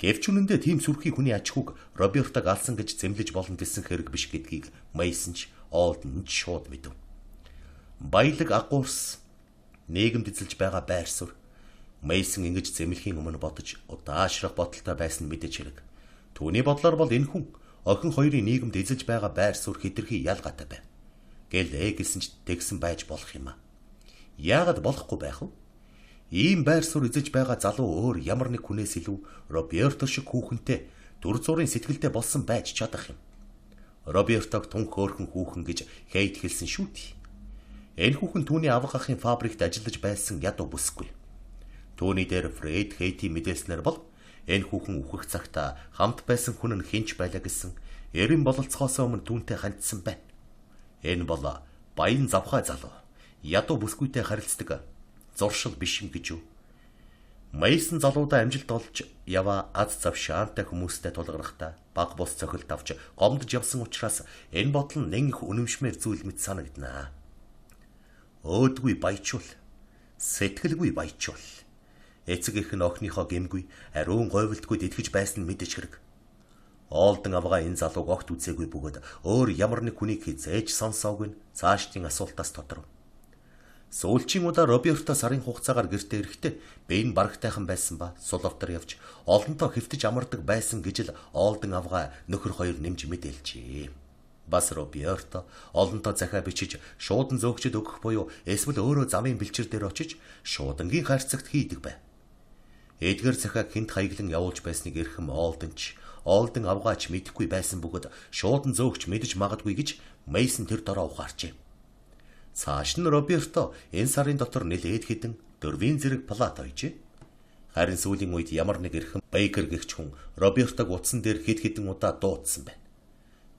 Гэвч үнэндээ тийм сүрхий хүний аж ахуйг Робертог алсан гэж зэмлэж болно гэсэн хэрэг биш гэдгийг Мейсон ч Олдон ч шууд мэдэв. Баялаг агуурс нийгэмд эзэлж байгаа байр суурь Мейсон ингэж зэмлэхийн өмнө бодож удаашрах бодолтой байсан мэдэж хэрэг. Түүний бодлоор бол энэ хүн охин хоёрын нийгэмд эзэлж байгаа байр суурь хэтэрхий ялгаатай байв. Гэлээ гэсэн ч тэгсэн байж болох юм аа. Яагаад болохгүй байх вэ? Ийм байр суурь эзэж байгаа залуу өөр ямар нэг хүнээс илүү Роберто шиг хүүхэнтэй дүр зургийн сэтгэлдээ болсон байж чадах юм. Робертог тун хөөрхөн хүүхэн гэж Хейт хэлсэн шүү дээ. Энэ хүүхэн түүний авга ахын фабрикт ажиллаж байсан ядуу бүсгүй. Түүний дээр Фред Хейтийн мэдээлснээр бол энэ хүүхэн үхэх цагта хамт байсан хүн нь хинч байлаа гэсэн эрен бололцохоос өмнө түүнтэй хандсан байна. Энэ бол баян завхай залуу. Ядуу бүсгүйтэй харилцдаг зуршил биш юм гэж юу? Мейсон залуудаа амжилт олж яваа аз зав шаантай хүмүүстэй тулгархтаа баг бус цохилт авч гомдож явсан учраас энэ бодол нь нэн их үнэмшмээр зүйл мэт санагдана. Өөдгүй баячул, сэтгэлгүй баячул. Эцэг их нь охиныхоо гэмгүй, ариун говьлдгүй итгэж байсан нь мэдэж хэрэг. Олдон авгаа энэ залууг огт үзээгүй бөгөөд өөр ямар нэг хүнийг хизээж сонсоогүй нь цаашдын асуултаас тодров. Сүүлчийн удаа Роберто сарын хугацаагаар гэртээ ирэхдээ бэйн барагтайхан байсан ба сул автар явж олонтоо хэвтэж амардаг байсан гэж л Олдон авгаа нөхөр хоёр нэмж мэдээлжээ. Бас Роберто олонтоо захиа бичиж шуудан зөөгчд өгөх буюу эсвэл өөрөө замын бэлчээр дээр очиж шуудангийн хайрцагт хийдэг байв. Эдгээр захиаг хинт хаяглан явуулж байсныг эрхэм Олдон авгаач мэдэхгүй байсан бөгөөд шуудан зөөгч мэдэж магадгүй гэж Мейсон тэр дороо ухаарчээ. Цааш нь Роберто энэ сарын дотор нэлээд хэдэн дөрвийн зэрэг плат ойжээ. Харин сүүлийн үед ямар нэг эрхэм Бейкер гэгч хүн Робертог утсан дээр хэд хэдэн удаа дуудсан байна.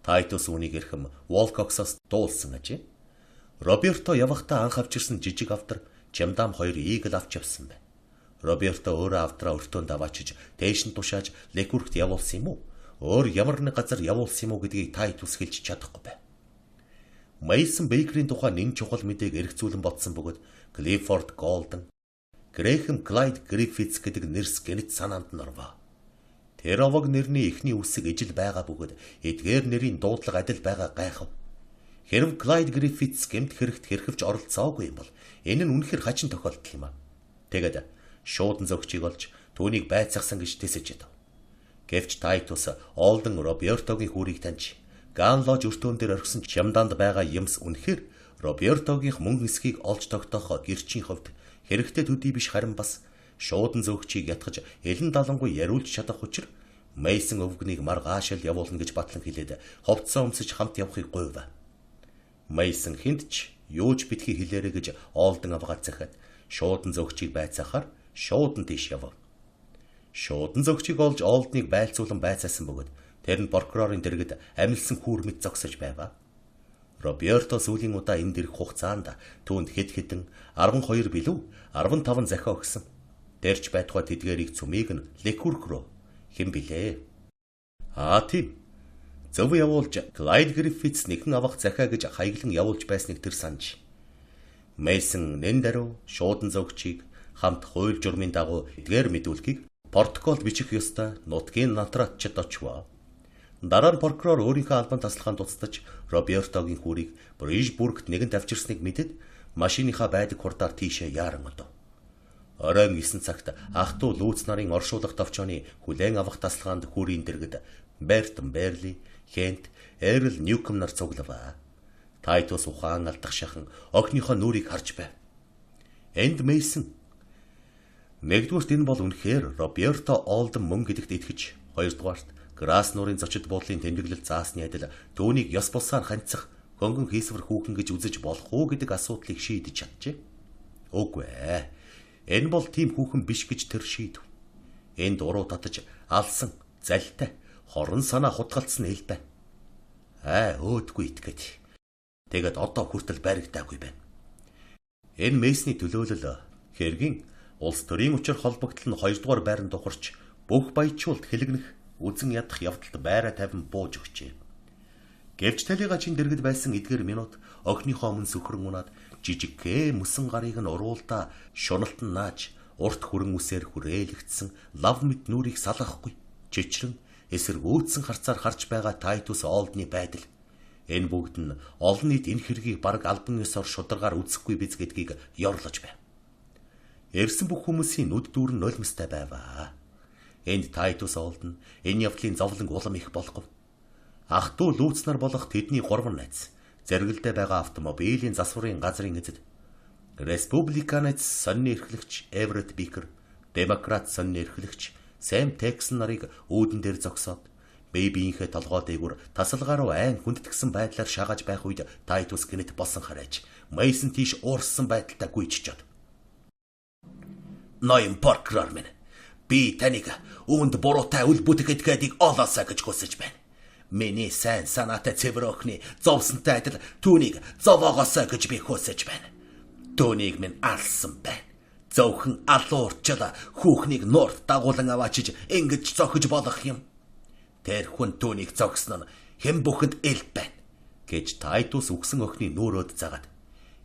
Тайтус үнийг эрхэм Волкоксоос дуулсан ажээ. Роберто явахдаа анх авчирсан жижиг автар Чамдам 2 ийг л авч явсан байна. Роберто өөрөө автраа өртөөнд аваачиж дээш нь тушааж Лекуркт явуулсан юм уу? Өөр ямар нэг газар явуулсан юм уу гэдгийг Тайтус хэлж чадахгүй байна. Мейсон Бейкерийн тухай нэн чухал мэдээг эргцүүлэн бодсон бөгөөд Клиффорд Голден, Грэхэм Клайд Гриффитс гэдэг нэрс гэнэт санаанд нь орвоо. Тэр овог нэрний эхний үсэг ижил байгаа бөгөөд эдгээр нэрийн дуудлага адил байгаа гайхав. Хэрв Клайд Гриффитс гэмт хэрэгт хэрхэвч оролцоогүй юм бол энэ нь үнэхээр хачин тохиолдол юм а. Тэгэд шуудан зөгчийг олж түүнийг байцаахсан гэж тэсэж идэв. Гэвч Тайтус Олден Робертогийн хүүрийг таньж Ганлож өртөөн дээр орхисон чамдаанд байгаа юмс үнэхээр Робертогийн мөнгө эсхийг олж тогтоох гэрчийн хувьд хэрэгтэй төдий биш харин бас шуудан зөгчийг ятгах элен далангуй яриулж чадах учир Мейсон өвгнийг маргаашил явуулна гэж батлан хэлээд ховцоо өмсөж хамт явахыг гуйв. Мейсон хүнд ч юуж битгий хэлээрэ гэж Олден авгаад захиад шуудан зөгчийг байцаахаар шуудан тийш явв. Шуудан зөгчийг олж Олдныг байлцуулан байцаасан бөгөөд тэр нь прокурорын дэргэд амилсан хүүр мэт зогсож байв. Роберто сүүлийн удаа энд ирэх хугацаанд түүнд хэд хэдэн 12 билүү 15 захиа өгсөн. Дэрч байтугай тэдгээрийг цүмийг нь Лекүрк рүү хэн билээ. Тийм. Зөв явуулж Клайд Гриффитс нэгэн авах захиа гэж хаяглан явуулж байсныг тэр санаж. Мейсон нэн даруй шуудан зөгчийг хамт хууль журмын дагуу эдгээр мэдүүлгийг протоколд бичих ёстой нутгийн натратчид очив. Дараа нь прокурор өөрийнхөө албан тасалгаанд туцтаж Робертогийн хүүрийг Брижбургт нэгэнт авчирсныг мэдэд машиныхаа байдаг хурдаар тийшээ яаран одов. Оройн 9 цагт ах トゥ лүүц нарын оршуулах товчооны хүлээн авах тасалгаанд хүүрийн дэргэд Бертон Берли, Хент, Эрл Ньюком нар цуглав. Тайтус ухаан алдах шахан огныхоо нүрийг харж байв. Энд Мейсон. Нэгдүгürt энэ бол үнэхээр Роберто Олден мөн гэдэгт итгэж, хоёрдугаарт Грасс нуурын зочид буудлын тэмдэглэл заасны адил түүнийг ёс булсаар ханьцах хөнгөн хийсвэр хүүхэн гэж үзэж болох уу гэдэг асуудлыг шийдэж чаджээ. Үгүй ээ. Энэ бол тийм хүүхэн биш гэж тэр шийдэв. Энд уруу татаж алсан, залтай, хорон санаа хутгалцсан хэл байна. Өөдгүй итгээд. Тэгэд одоо хүртэл баригдаагүй байна. Энэ Мейсний төлөөлөл хэргийн улс төрийн учир холбогдол нь 2 дугаар байранд ухарч бүх баячуулт хэлэгнэх үзэн ядах явдалд байраа тавин бууж өгчээ. Гэвч талигачийн дэргэд байсан эдгээр минут охиныхоо өмнө сөхрөн унаад жижигхэн мөсөн гарыг нь уруулдаа шуналтан нааж урт хүрэн үсээр хүрээлэгдсэн лав мэт нүрийг салгахгүй чичрэн эсэргүүцсэн харцаар харж байгаа Тайтус Олдны байдал. Энэ бүгд нь олон нийт энэ хэргийг бараг албан ёсоор шударгаар үзэхгүй биз гэдгийг ёрлож байв. Ирсэн бүх хүмүүсийн нүд дүүрэн нулимстай байваа. Энд Тайтус Олден энэ явдлын зовлон улам их болгов. Ах トゥ лүүц нар болох тэдний 3 найз зэрэгэлдээ байгаа автомобилийн засварын газрын эзэд Республиканец сонины эрхлэгч Эверетт Бикер, Демократ сонины эрхлэгч Сэм Тексон нарыг үүдэн дээр зогсоод бие биенхээ толгой дээгүүр тасалгаа руу айн хүндэтгсэн байдлаар шагааж байх үед Тайтус гинэт болсон хараач Мейсон тийш уурсан байдалтай гүйччихэд. Ноён прокурор минь, би таныг үүнд буруутай үл бүтгэдгээдийг олоосаа гэж хүсэж байна. Миний сайн санаатай цэвэр охины зовсонтой адил түүнийг зовоогоосоо гэж би хүсэж байна. Түүнийг минь алсан байна. Зөвхөн алуурчла хүүхнийг нуурт дагуулan аваачиж ингэж зохиж болох юм. Тэр хүн түүнийг зогсон нь хэн бүхэнд ил байна гэж Тайтус үгсэн охины нүрөөд загаад.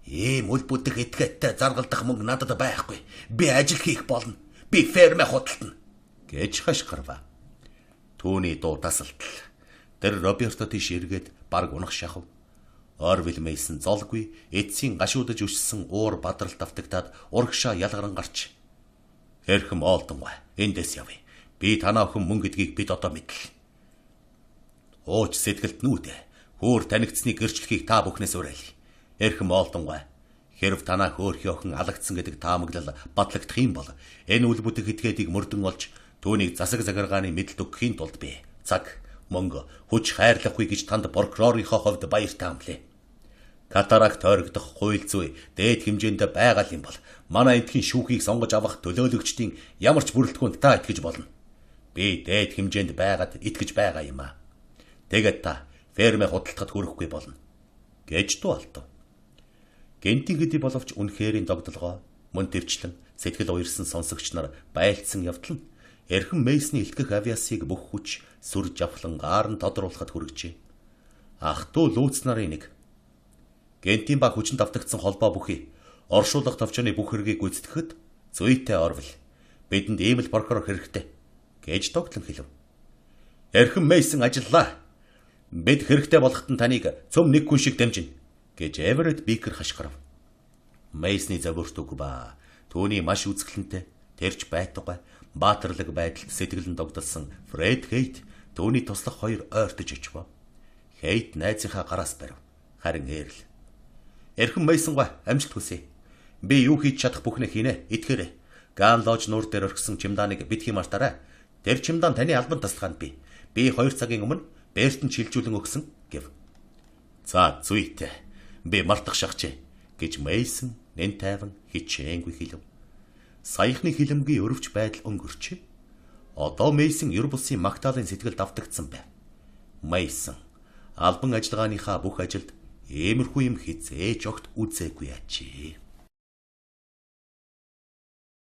Ийм үл бүтэх этгээдтэй заргалдах мөнгө надад байхгүй. Би ажил хийх болно. Би фермэ худалдана гэж хашгирва. Түүний дуу тасалтал. Тэр Роберто тийш эргээд баг унах шахав. Орвил Мейсон золгүй эцсийн гашуудаж өссөн уур бадралт автагдаад урагшаа ялгаран гарч. Хэрхэм Олден бай. Эндээс явъя. Би танаа охин мөн гэдгийг бид одоо мэдл. Ууч сэтгэлд нүүдэ. Хөөр танигдсны гэрчлэхийг та бүхнээс уриалъя. Хэрхэм Олден бай. Хэрв танаа хөөрхий охин алагдсан гэдэг таамаглал батлагдах юм бол энэ үл бүтэх этгээдийг мөрдөн олж түүнийг засаг захиргааны мэдэлд өгөхийн тулд би цаг мөнгө хүч хайрлахгүй гэж танд прокурорынхоо хувьд баяртай амлая. Катаракт тойрогдох хууль зүй дээд хэмжээнд байгаа юм бол манай эндхийн шүүхийг сонгож авах төлөөлөгчдийн ямар ч бүрэлдэхүүнд та итгэж болно. Би дээд хэмжээнд байгаад итгэж байгаа юм аа. Тэгээд та фермэ худалдахад хүрэхгүй болно гэж дуалтав. Гентийн хэдий боловч үнэхэрийн догдолгоо мөн төвчлэн сэтгэл уярсан сонсогч нар байлцсан явдал нь эрхэм Мейсны илтгэх авиасыг бүх хүч сүр жавхлан гаарн тодруулахад хүргэжээ. Ах トゥ лүүц нарын нэг Гентийн ба хүчинд автагдсан холбоо бүхий оршуулах товчооны бүх хэргийг гүйцэтгэхэд зүйтэй Орвил бидэнд ийм л прокурор хэрэгтэй гэж тогтлон хэлв. Эрхэм Мейсон ажиллаа. Бид хэрэгтэй болоход нь таныг цөм нэг хүн шиг дамжина гэж Эверетт Бикер хашгирав. Мейсны загварт үг ба түүний маш үзэсгэлэнтэй тэрч байтугай баатарлаг байдалд сэтгэлэн догдолсон Фред Хейт түүний туслах хоёр ойртож очив. Хейт найзынхаа гараас барив. Харин Эрл Эрхэм Мейсонгаа амжилт хүсье. Би юу хийж чадах бүхнээ хийнэ. Итгээрэй. Ган лож нуур дээр орхисон чимдааныг битгий мартаарай. Тэр чимдаан таны албан тасалгаанд бий. Би 2 цагийн өмнө Бертон шилжүүлэн өгсөн гэв. За зүйтэй. Би мартах шахчээ гэж Мейсон нэн тайван хичээнгүй хэлв. Саяхны хилэмгийн өрөвч байдал өнгөрчээ. Одоо Мейсон ер бусын Магдалины сэтгэл давтагдсан байв. Мейсон албан ажиллагааныхаа бүх ажилд иймэрхүү юм хизээж огт үзээгүй ачээ.